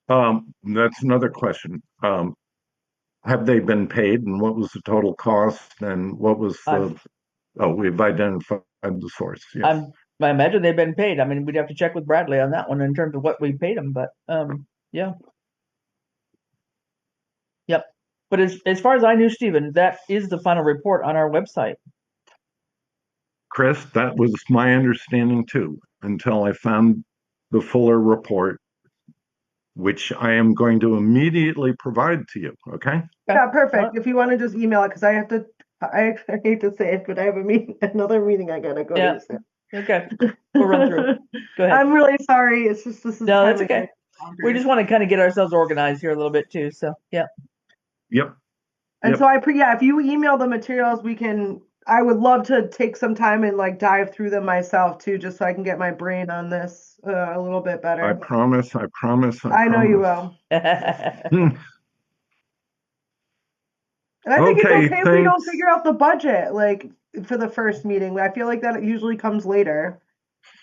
That's another question. Have they been paid, and what was the total cost, and what was the? We've identified the source. Yes. I imagine they've been paid. I mean, we'd have to check with Bradley on that one in terms of what we paid them, but yeah. Yep. But as far as I knew, Stephen, that is the final report on our website. Chris, that was my understanding too, until I found the fuller report, which I am going to immediately provide to you. Okay. Yeah, perfect. If you want to just email it, because I hate to say it, but I have another meeting I gotta go Yeah. to. So. Okay. We'll run through. Go ahead. I'm really sorry. It's just this is No, that's okay. We just want to kind of get ourselves organized here a little bit too. So yeah. Yep. And so if you email the materials, I would love to take some time and like dive through them myself too, just so I can get my brain on this a little bit better. I promise. I know you will. And I think it's okay if we don't figure out the budget, like for the first meeting. I feel like that usually comes later.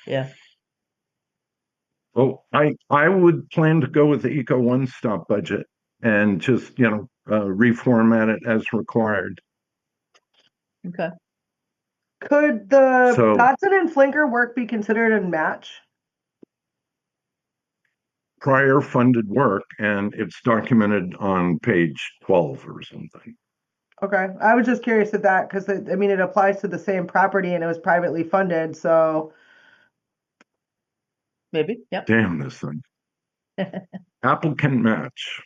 Yeah. Well, I would plan to go with the Eco One Stop budget and just, reformat it as required. Okay. Could the Dodson and Flinker work be considered a match? Prior funded work, and it's documented on page 12 or something. Okay, I was just curious at that because it applies to the same property and it was privately funded, so maybe. Yeah. Damn this thing. Applicant match,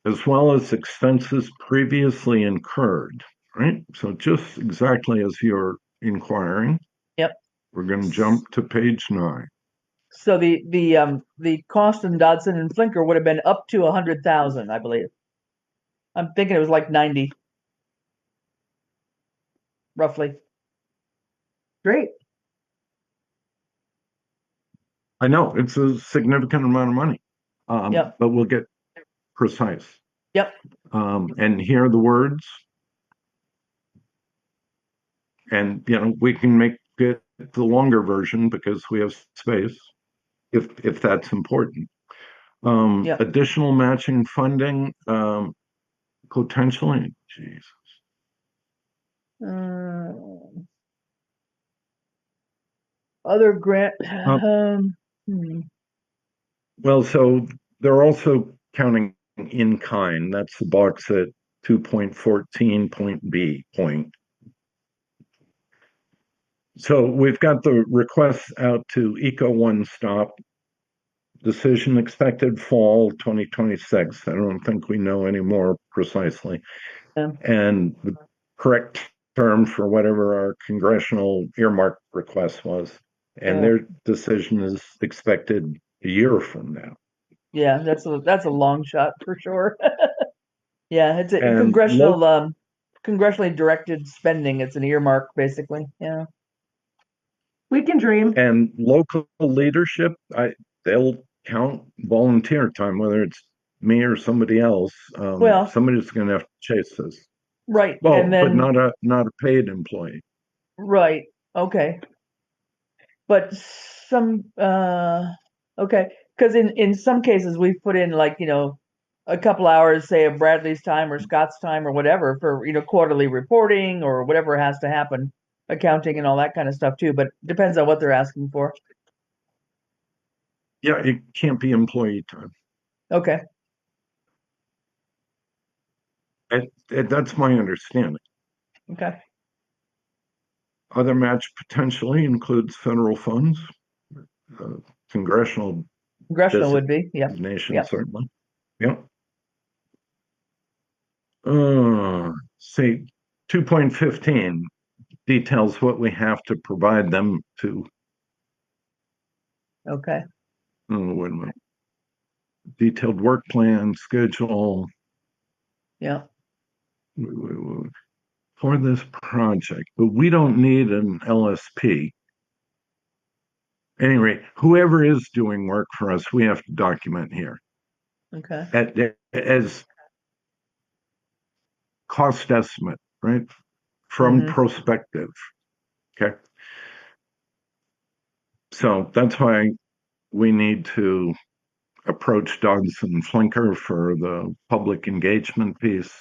as well as expenses previously incurred. Right, so just exactly as you're inquiring. Yep. We're going to jump to page 9. So the cost in Dodson and Flinker would have been up to 100,000, I believe. I'm thinking it was like 90, roughly. Great. I know it's a significant amount of money, Yep. but we'll get precise. Yep. And here are the words. And we can make it the longer version because we have space, if that's important. Yep. Additional matching funding, potentially. Jesus. Other grant. Well, so they're also counting in kind. That's the box at 2.14 point B point. So we've got the requests out to Eco One Stop. Decision expected fall 2026. I don't think we know any more precisely. Yeah. And the correct term for whatever our congressional earmark request was. And their decision is expected a year from now. Yeah, that's a long shot for sure. Yeah, it's a congressional congressionally directed spending. It's an earmark basically. Yeah. We can dream. And local leadership, they'll count volunteer time, whether it's me or somebody else. Somebody's going to have to chase this. Right. Well, and then, but not a paid employee. Right. Okay. But okay, because in some cases we've put in like a couple hours, say of Bradley's time or Scott's time or whatever for quarterly reporting or whatever has to happen, accounting and all that kind of stuff too. But depends on what they're asking for. Yeah, it can't be employee time. Okay. That's my understanding. Okay. Other match potentially includes federal funds, congressional Congressional would be, yep. designation, Yep. certainly. Yep. Say 2.15 details what we have to provide them to. Okay. Oh, wait a minute. Detailed work plan, schedule. Yeah. For this project, but we don't need an LSP. Anyway, whoever is doing work for us, we have to document here Okay. as cost estimate, right? From prospective. Okay. So that's why we need to approach Dodson Flinker for the public engagement piece.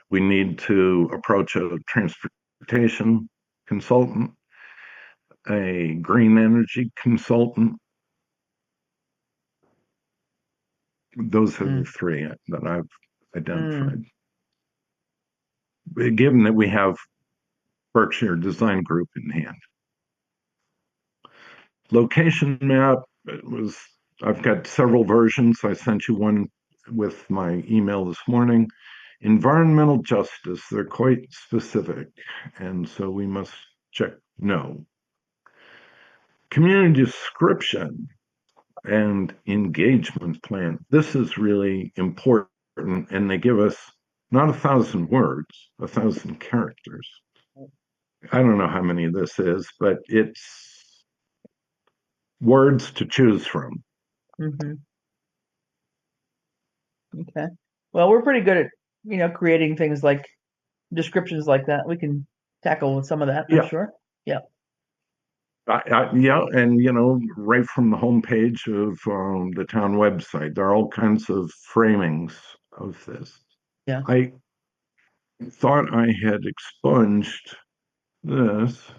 We need to approach a transportation consultant, a green energy consultant. Those are the three that I've identified. Given that we have Berkshire Design Group in hand. Location map, I've got several versions. I sent you one with my email this morning. Environmental justice, they're quite specific, and so we must check no. Community description and engagement plan. This is really important, and they give us not 1,000 words, 1,000 characters. I don't know how many this is, but it's words to choose from. Okay. Well, we're pretty good at, creating things like descriptions like that. We can tackle some of that, I'm sure. Yeah. Yeah, and right from the homepage of the town website, there are all kinds of framings of this. Yeah. I thought I had expunged this.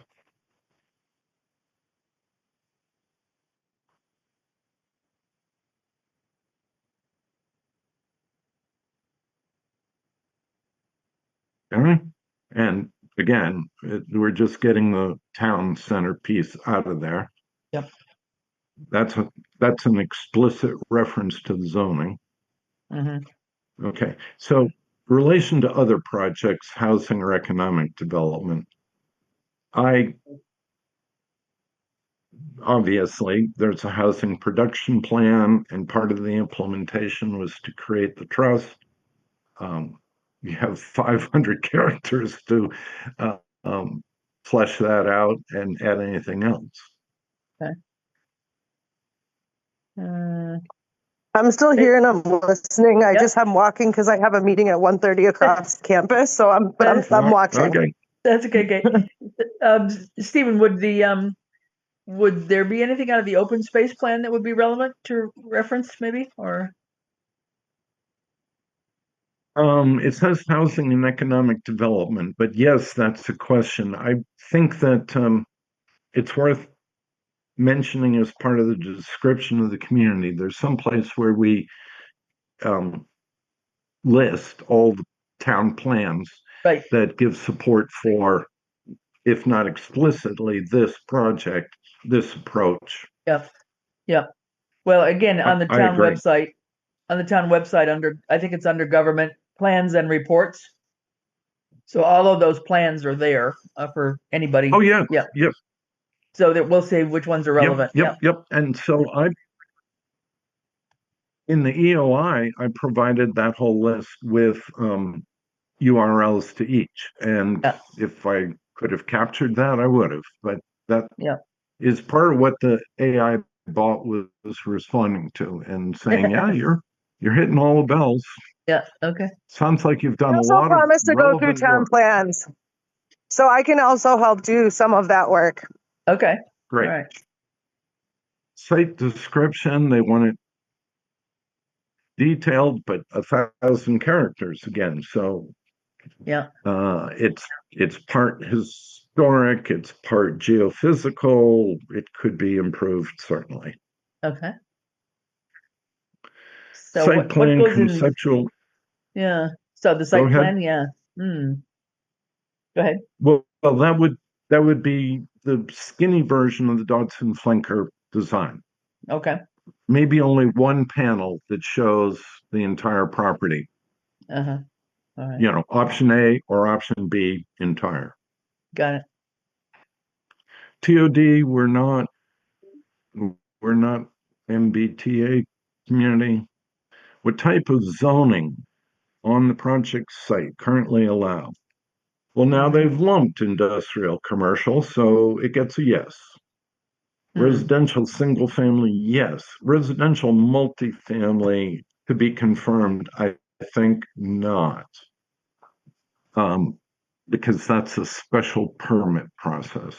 Okay. And again, we're just getting the town center piece out of there. Yep. That's an explicit reference to the zoning. Okay. So relation to other projects, housing or economic development, obviously there's a housing production plan, and part of the implementation was to create the trust. You have 500 characters to flesh that out and add anything else. Okay. I'm still here and I'm listening. I'm walking because I have a meeting at 1:30 across campus. So I'm watching. Okay. That's okay. Stephen, would there be anything out of the open space plan that would be relevant to reference, maybe, or? It says housing and economic development, but yes, that's a question. I think that it's worth mentioning as part of the description of the community. There's some place where we list all the town plans that give support for, if not explicitly, this project, this approach. Yep. Well, again, on the town website, I think it's under government plans and reports. So all of those plans are there for anybody. Oh yeah. Yep. Yep. So that we'll say which ones are relevant. Yep. And so in the EOI, I provided that whole list with URLs to each. And if I could have captured that, I would have. But that is part of what the AI bot was responding to and saying, yeah, you're hitting all the bells. Yeah. Okay. Sounds like you've done I a lot of promise to go through town plans, so I can also help do some of that work. Okay. Great. All right. Site description, they want it detailed, but 1,000 characters again. So it's part historic, it's part geophysical. It could be improved, certainly. Okay. So site plan, what goes conceptual. Yeah. So the site plan, Go ahead. Well, that would be the skinny version of the Dodson Flinker design. Okay. maybe only one panel that shows the entire property. Uh-huh. All right. Option A or option B, entire. Got it. TOD, we're not MBTA community. What type of zoning on the project site currently allowed? Well, now they've lumped industrial commercial, so it gets a yes. Residential single family, yes. Residential multifamily to be confirmed, I think not. Because that's a special permit process.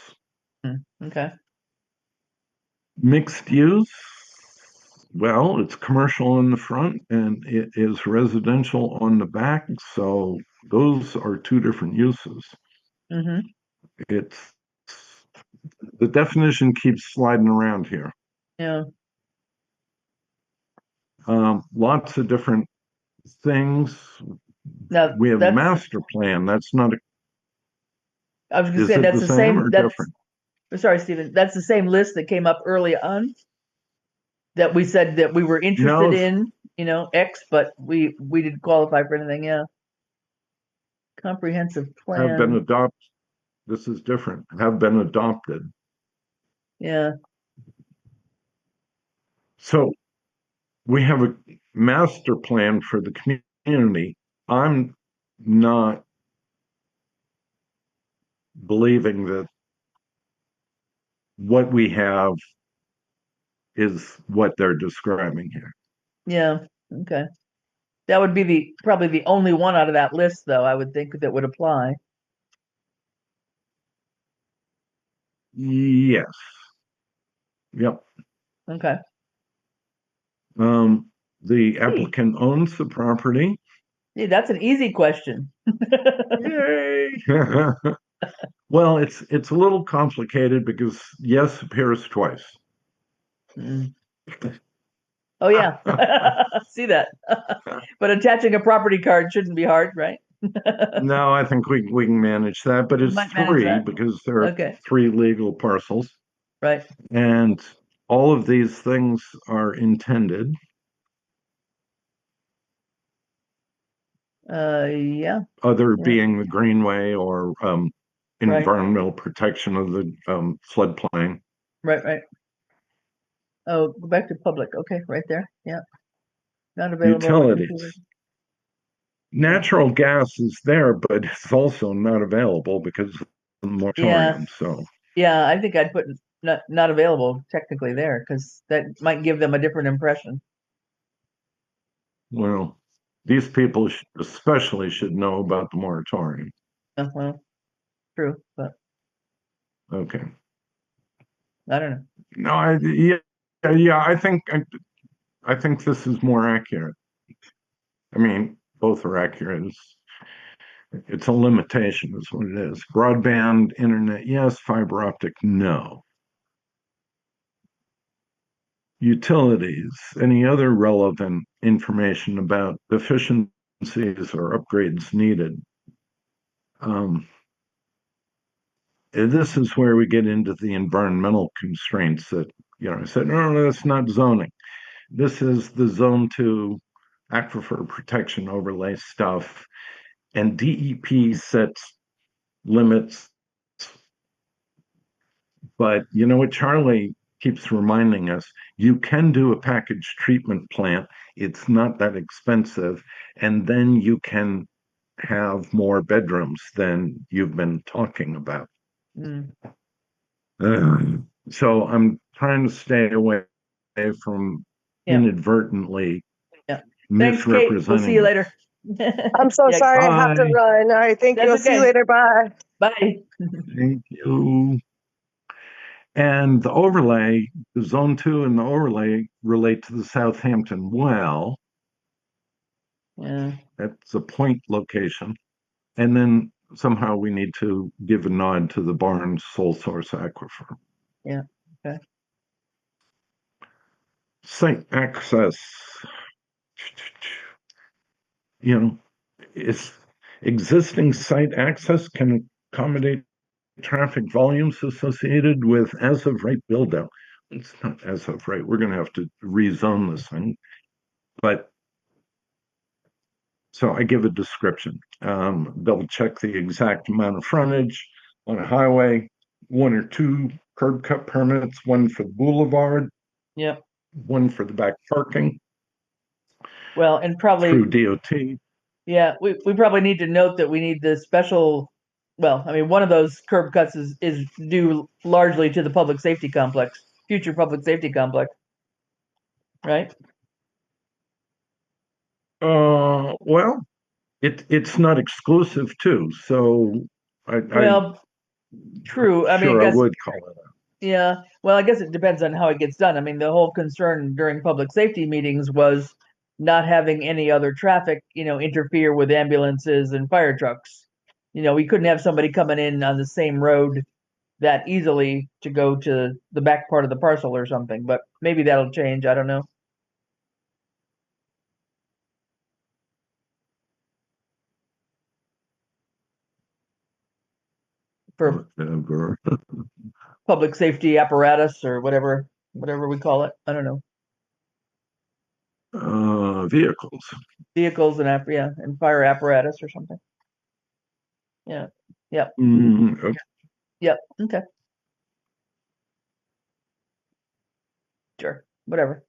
Okay. Mixed use, well, it's commercial on the front and it is residential on the back. So those are two different uses. Mm-hmm. It's the definition keeps sliding around here. Yeah. Lots of different things. Now We have a that's, master plan. That's not a, I was gonna is say it that's the the same same, or that's, different? sorry, Stephen, that's the same list that came up early on that we said that we were interested No, in, X, but we didn't qualify for anything. Yeah. Comprehensive have been plan. adopted. This is different. Have been adopted. Yeah. So we have a master plan for the community. I'm not believing that what we have is what they're describing here. Yeah. Okay. That would be probably the only one out of that list, though, I would think, that would apply. Yes. Yep. Okay. The Hey, applicant owns the property. hey, that's an easy question. Yay! Well, it's a little complicated because yes appears twice. Mm. Oh yeah. See that. But attaching a property card shouldn't be hard, right? No, I think we can manage that, but You it's might manage three that. because there are Okay. three legal parcels, Right. and all of these things are intended. Yeah. Other Yeah. being the greenway or Right. environmental protection of the floodplain. Right. Right. Oh, go back to public. Okay, right there. Yeah. Not available. Utilities. Natural gas is there, but it's also not available because of the Yeah. moratorium. So, Yeah. I think I'd put not available technically there because that might give them a different impression. well, these people especially should know about the moratorium. Well, true, but Okay. I don't know. No, yeah, I think this is more accurate. I mean, both are accurate. It's a limitation, is what it is. Broadband internet, yes. Fiber optic, no. Utilities, any other relevant information about deficiencies or upgrades needed. This is where we get into the environmental constraints that, I said, no, that's not zoning. This is the zone 2 aquifer protection overlay stuff. And DEP sets limits. But you know what Charlie keeps reminding us? You can do a package treatment plant. It's not that expensive. And then you can have more bedrooms than you've been talking about. Mm, So I'm trying to stay away from yeah. inadvertently Yeah. Thanks, Kate. We'll see misrepresenting you this. later. I'm so Yeah. sorry I have to Bye. run. All right, thank you. That's I'll see you okay. later. Bye. Bye. Thank you. And the zone 2 and the overlay relate to the Southampton well. Yeah. That's a point location. And then somehow we need to give a nod to the Barnes sole source aquifer. Yeah. Okay. Site access. It's existing site access can accommodate traffic volumes associated with as of right build out. It's not as of right. We're going to have to rezone this thing. But so I give a description. Double check the exact amount of frontage on a highway, one or two curb cut permits, one for the boulevard, Yep. one for the back parking Well, and probably, through DOT. yeah, we probably need to note that we need the special, well, I mean, one of those curb cuts is due largely to the public safety complex, future public safety complex, right? Well, it's not exclusive too, so I Well, true. I mean, I sure I guess, would call it out. yeah. Well, I guess it depends on how it gets done. I mean, the whole concern during public safety meetings was not having any other traffic, interfere with ambulances and fire trucks. We couldn't have somebody coming in on the same road that easily to go to the back part of the parcel or something, but maybe that'll change. I don't know. For Whatever. public safety apparatus or whatever we call it. I don't know. Vehicles. Vehicles and yeah, and fire apparatus or something. Yeah. Yep. Okay. Yep. Okay. Sure. Whatever.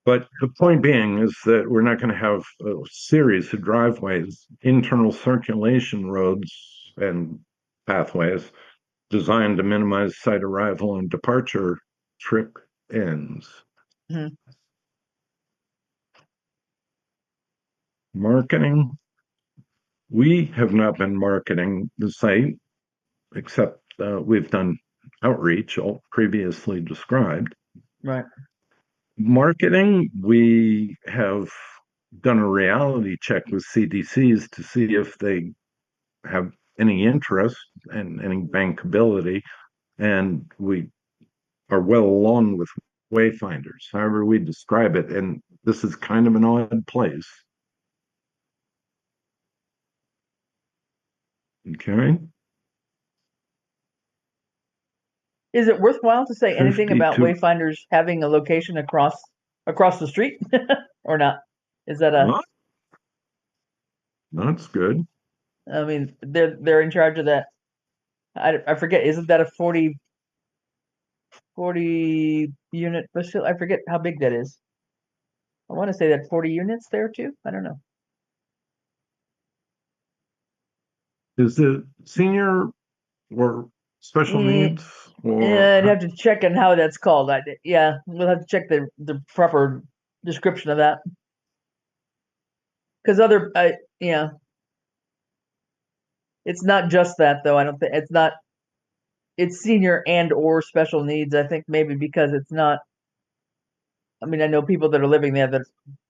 But the point being is that we're not going to have a series of driveways, internal circulation roads and pathways designed to minimize site arrival and departure trip ends. Mhm. Marketing. We have not been marketing the site, except we've done outreach, all previously described. Right. Marketing, we have done a reality check with CDCs to see if they have any interest and any bankability, and we are well along with wayfinders, however we describe it. And this is kind of an odd place. Okay. Is it worthwhile to say anything about 52. Wayfinders having a location across the street or not? Is that a? Well, that's good. I mean, they're in charge of that. I forget. Isn't that a 40 unit facility? I forget how big that is. I want to say that 40 units there too. I don't know. Is the senior or special Mm, needs or yeah, I'd have to check on how that's called. Yeah, we'll have to check the proper description of that. Because yeah, it's not just that though. I don't think it's not. It's senior and or special needs. I think maybe because it's not. I mean, I know people that are living there that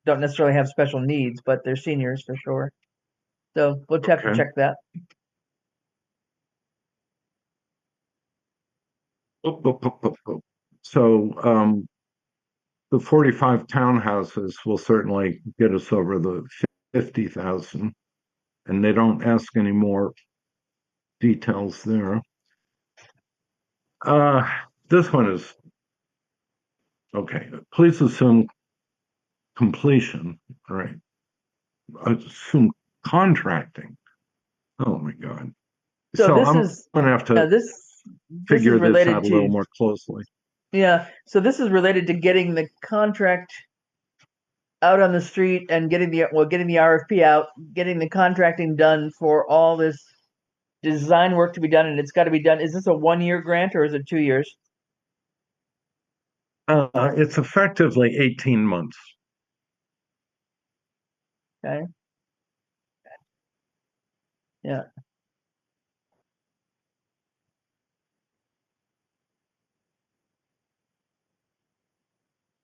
don't necessarily have special needs, but they're seniors for sure. So we'll have to okay. check that. So the 45 townhouses will certainly get us over the 50,000, and they don't ask any more details there. Uh, this one is okay. Please assume completion, all right? Assume contracting. Oh my God. So So this I'm is gonna have to this is figure this related out a little to more closely. yeah. So this is related to getting the contract out on the street and getting the RFP out, getting the contracting done for all this design work to be done, and it's got to be done. Is this a 1 year grant or is it 2 years? It's effectively 18 months. Okay. Yeah.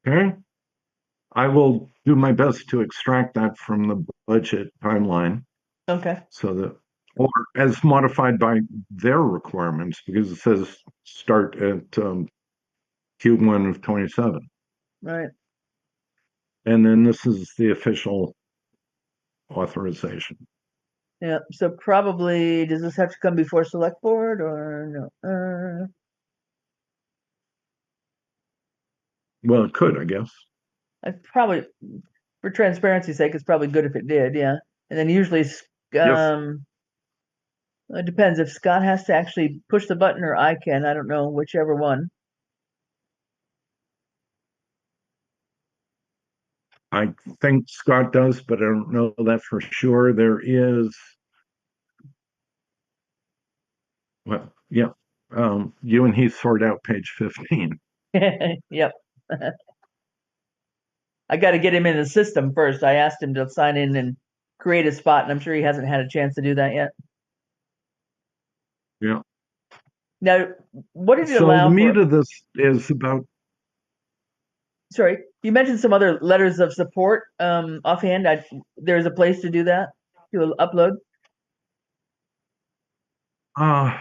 Okay. I will do my best to extract that from the budget timeline Okay. so that, or as modified by their requirements, because it says start at Q1 of 27. Right. And then this is the official authorization. Yeah. So probably does this have to come before select board or no? Well, it could, I guess. I probably, for transparency's sake, it's probably good if it did, yeah. And then usually, Yes. it depends if Scott has to actually push the button or I can. I don't know, whichever one. I think Scott does, but I don't know that for sure. There is, well, yeah. You and he sort out page 15. Yep. I got to get him in the system first. I asked him to sign in and create a spot, and I'm sure he hasn't had a chance to do that yet. Yeah. Now, what did it So the allow meat for? of this is about, Sorry, you mentioned some other letters of support. Offhand, there's a place to do that, to upload. uh,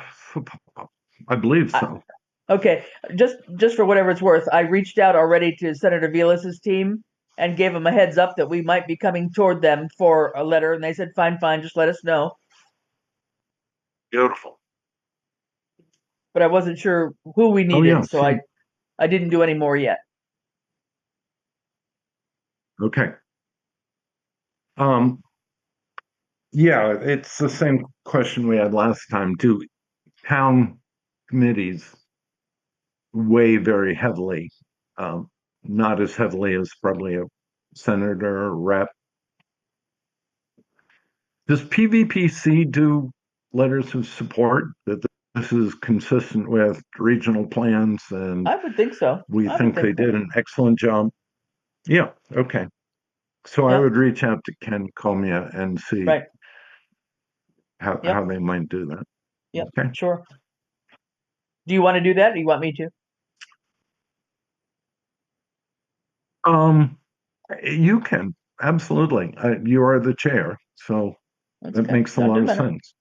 I believe I, so. okay, just for whatever it's worth, I reached out already to Senator Vilas's team and gave them a heads up that we might be coming toward them for a letter, and they said, "Fine, fine, just let us know." Beautiful. But I wasn't sure who we Oh, yeah. needed, so I didn't do any more yet. Okay. Um, yeah, it's the same question we had last time. Do town committees weigh very heavily? Um, Not as heavily as probably a senator or rep. Does PVPC do letters of support that this is consistent with regional plans and I would think so. we I would think think they so. did an excellent job? Yeah, okay. So I Yep. would reach out to Ken Comia and see Right. how Yep. they might do that. Yep. Okay. Sure. Do you want to do that? Or do you want me to? Um, you can absolutely. You are the chair, so That's that okay. makes a No, it lot doesn't of matter. sense.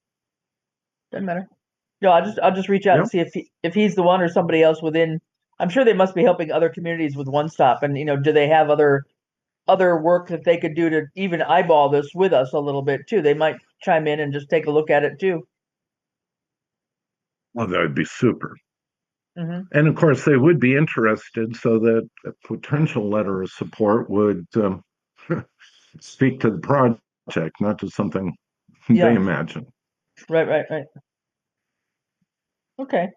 Doesn't matter. No, I'll just reach out and Yep. see if he's the one or somebody else within. I'm sure they must be helping other communities with One Stop, and do they have other work that they could do to even eyeball this with us a little bit too? They might chime in and just take a look at it too. Well, that would be super. Hmm. And of course, they would be interested, so that a potential letter of support would speak to the project, not to something they Yeah. imagine. Right. Right. Right. Okay.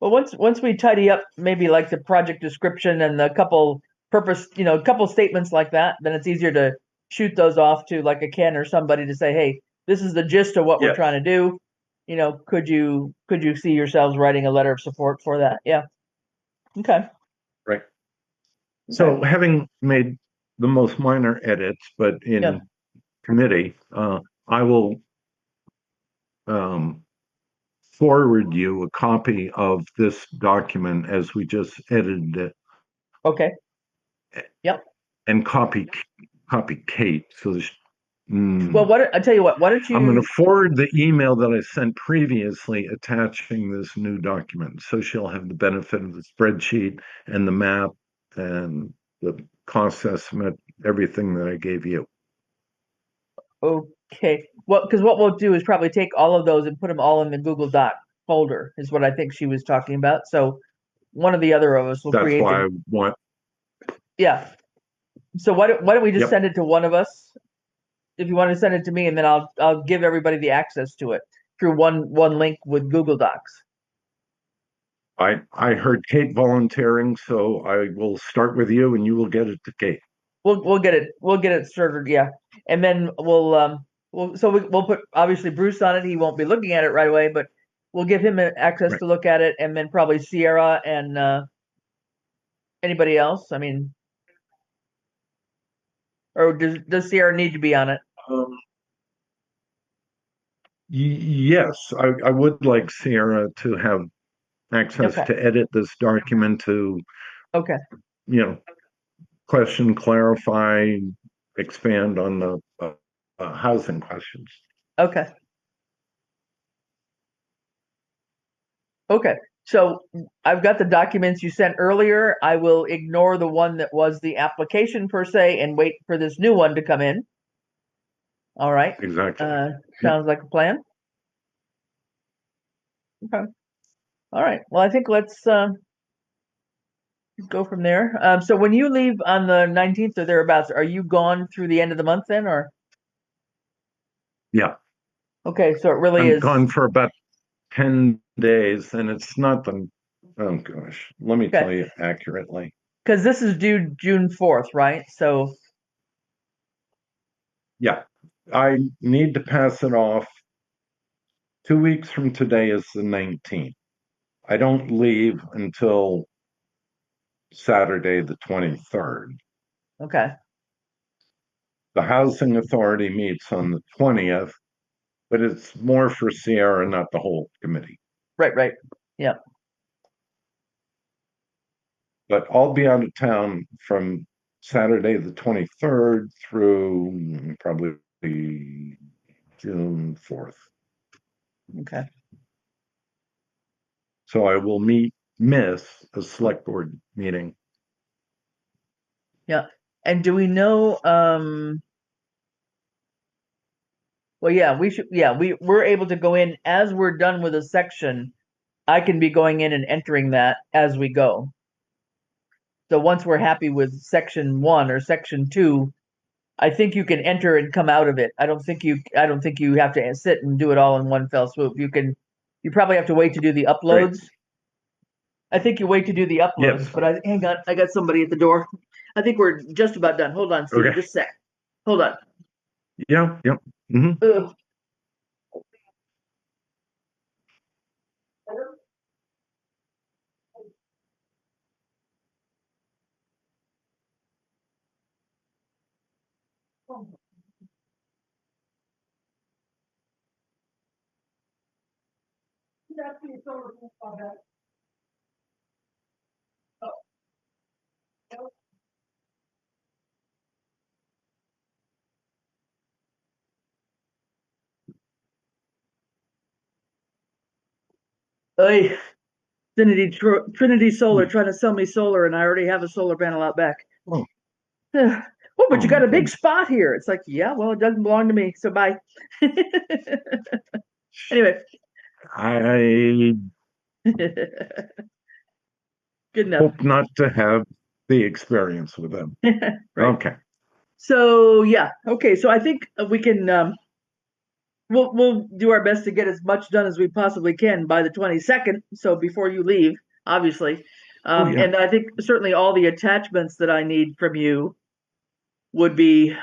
Well, once we tidy up maybe like the project description and the couple purpose, a couple statements like that, then it's easier to shoot those off to like a Ken or somebody to say, hey, this is the gist of what we're Yes, trying to do. Could you see yourselves writing a letter of support for that? Yeah. Okay. right. Okay. So, having made the most minor edits, but Yeah. in committee, I will um, forward you a copy of this document as we just edited it, Okay. Yep. and copy Kate. So Well, what I tell you what, why don't I'm going to you? forward the email that I sent previously attaching this new document. So she'll have the benefit of the spreadsheet and the map and the cost estimate, everything that I gave you. Okay. Well, because what we'll do is probably take all of those and put them all in the Google Doc folder, is what I think she was talking about. So one or the other of us will That's create why the. I want, Yeah. So why don't we just yep, send it to one of us? If you want to send it to me, and then I'll give everybody the access to it through one link with Google Docs. I heard Kate volunteering, so I will start with you and you will get it to Kate. We'll get it started. Yeah, and then we'll put obviously Bruce on it. He won't be looking at it right away, but we'll give him access Right. to look at it, and then probably Sierra and anybody else. I mean, or does Sierra need to be on it? Um, yes, I would like Sierra to have access Okay. to edit this document to, Okay. you know, question, clarify, expand on the housing questions. Okay. Okay. So I've got the documents you sent earlier. I will ignore the one that was the application per se and wait for this new one to come in. All right. Exactly. Uh, Yep. sounds like a plan. Okay. All right. Well, I think let's go from there. So when you leave on the 19th or thereabouts, are you gone through the end of the month then, or? Yeah, Okay, so it really I'm is, gone for about 10 days, and it's not the, oh gosh, let me tell okay, you accurately. because this is due June 4th, right? So, Yeah, I need to pass it off. 2 weeks from today is the 19th. I don't leave until Saturday, the 23rd. okay, The housing authority meets on the 20th, but it's more for Sierra, not the whole committee. right, yeah, But I'll be out of town from Saturday, the 23rd through probably June 4th. okay, So I will miss a select board meeting. yeah. And do we know, well, yeah, we're able to go in as we're done with a section. I can be going in and entering that as we go. So once we're happy with section 1 or section 2, I think you can enter and come out of it. I don't think you have to sit and do it all in one fell swoop. You probably have to wait to do the Great. uploads. I think you wait to do the uploads, Yes. but hang on, I got somebody at the door. I think we're just about done. Hold on, Stephen, Okay. just a sec. Hold on. Yeah. Yep. Hmm. Ugh. Oy. Trinity Solar trying to sell me solar, and I already have a solar panel out back. Oh, Oh, but oh you my got a big goodness. spot here. It's like, yeah, well, it doesn't belong to me, so bye. Anyway, I good enough. hope not to have the experience with them. Right. Okay. So yeah, okay. So I think we can we'll do our best to get as much done as we possibly can by the 22nd. So before you leave, obviously, Oh yeah. and I think certainly all the attachments that I need from you would be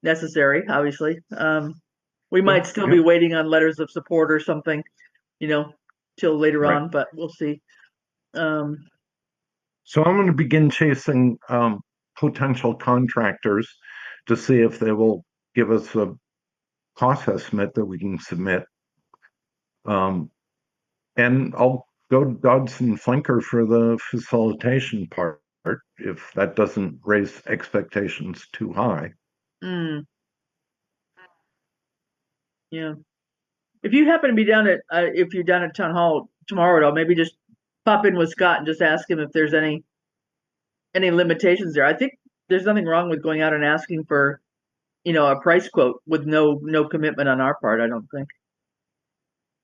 necessary. Obviously, we might Sure. still be Yep. waiting on letters of support or something, you know, till later Right. on, but we'll see. Um, So I'm going to begin chasing potential contractors to see if they will give us a cost estimate that we can submit. Um, and I'll go to Dodson Flinker for the facilitation part if that doesn't raise expectations too high. mm, yeah. If you happen to be down at if you're down at town hall tomorrow at all, maybe just pop in with Scott and just ask him if there's any limitations there. I think there's nothing wrong with going out and asking for, a price quote with no commitment on our part, I don't think.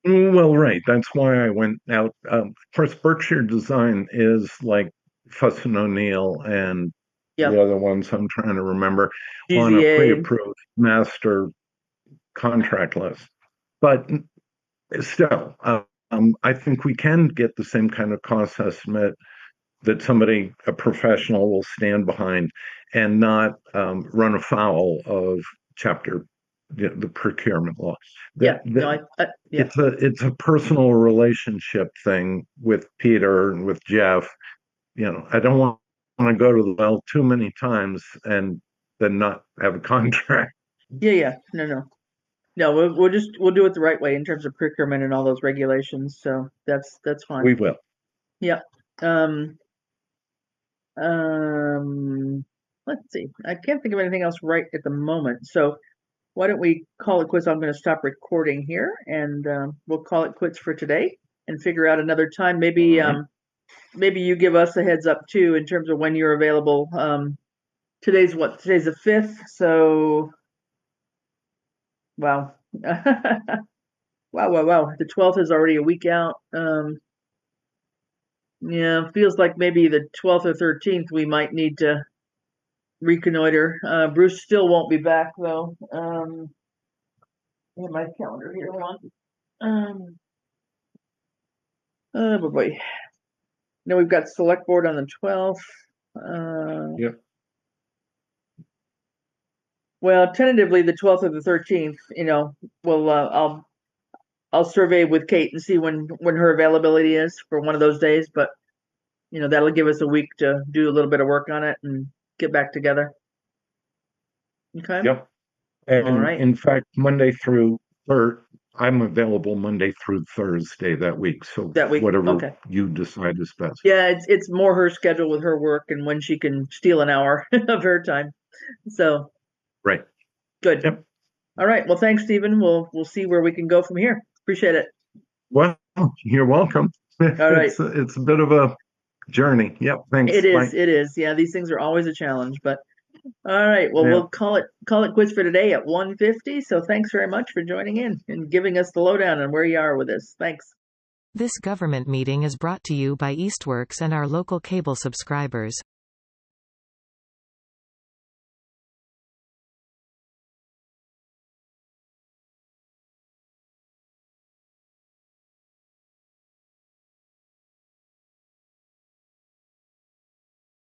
Well, right. That's why I went out. Of course, Berkshire Design is like Fuss and O'Neill and Yeah. the other ones I'm trying to remember on a GZA. pre-approved master contract list. But still, I think we can get the same kind of cost estimate that a professional will stand behind and not run afoul of chapter the procurement law. Yeah. That, No, that yeah. it's a personal relationship thing with Peter and with Jeff. I don't want to go to the well too many times and then not have a contract. Yeah. No. No, we'll do it the right way in terms of procurement and all those regulations. So that's fine. We will. Yeah. Um, let's see. I can't think of anything else right at the moment. So why don't we call it quits? I'm going to stop recording here, and we'll call it quits for today and figure out another time. All Maybe right. maybe you give us a heads up too in terms of when you're available. Today's what? Today's the 5th. So wow. Wow. The 12th is already a week out. Yeah, feels like maybe the 12th or 13th we might need to reconnoiter. Bruce still won't be back though. I have my calendar here. Hold on. Oh boy. No, we've got select board on the 12th. Yep. Well, tentatively the 12th or the 13th. We'll I'll survey with Kate and see when her availability is for one of those days. But that'll give us a week to do a little bit of work on it and get back together. Okay. Yep. All And right. in fact, I'm available Monday through Thursday that week. So That week. whatever Okay. you decide is best. Yeah, it's more her schedule with her work and when she can steal an hour of her time. So Right. good. Yep. All right. Well, thanks, Stephen. We'll see where we can go from here. Appreciate it. Well, you're welcome. All right. It's a bit of a journey. Yep. Thanks. It is. Bye. It is. Yeah, these things are always a challenge, but all right. Well, Yeah. we'll call it quits for today at 1:50. So thanks very much for joining in and giving us the lowdown on where you are with this. Thanks. This government meeting is brought to you by Eastworks and our local cable subscribers.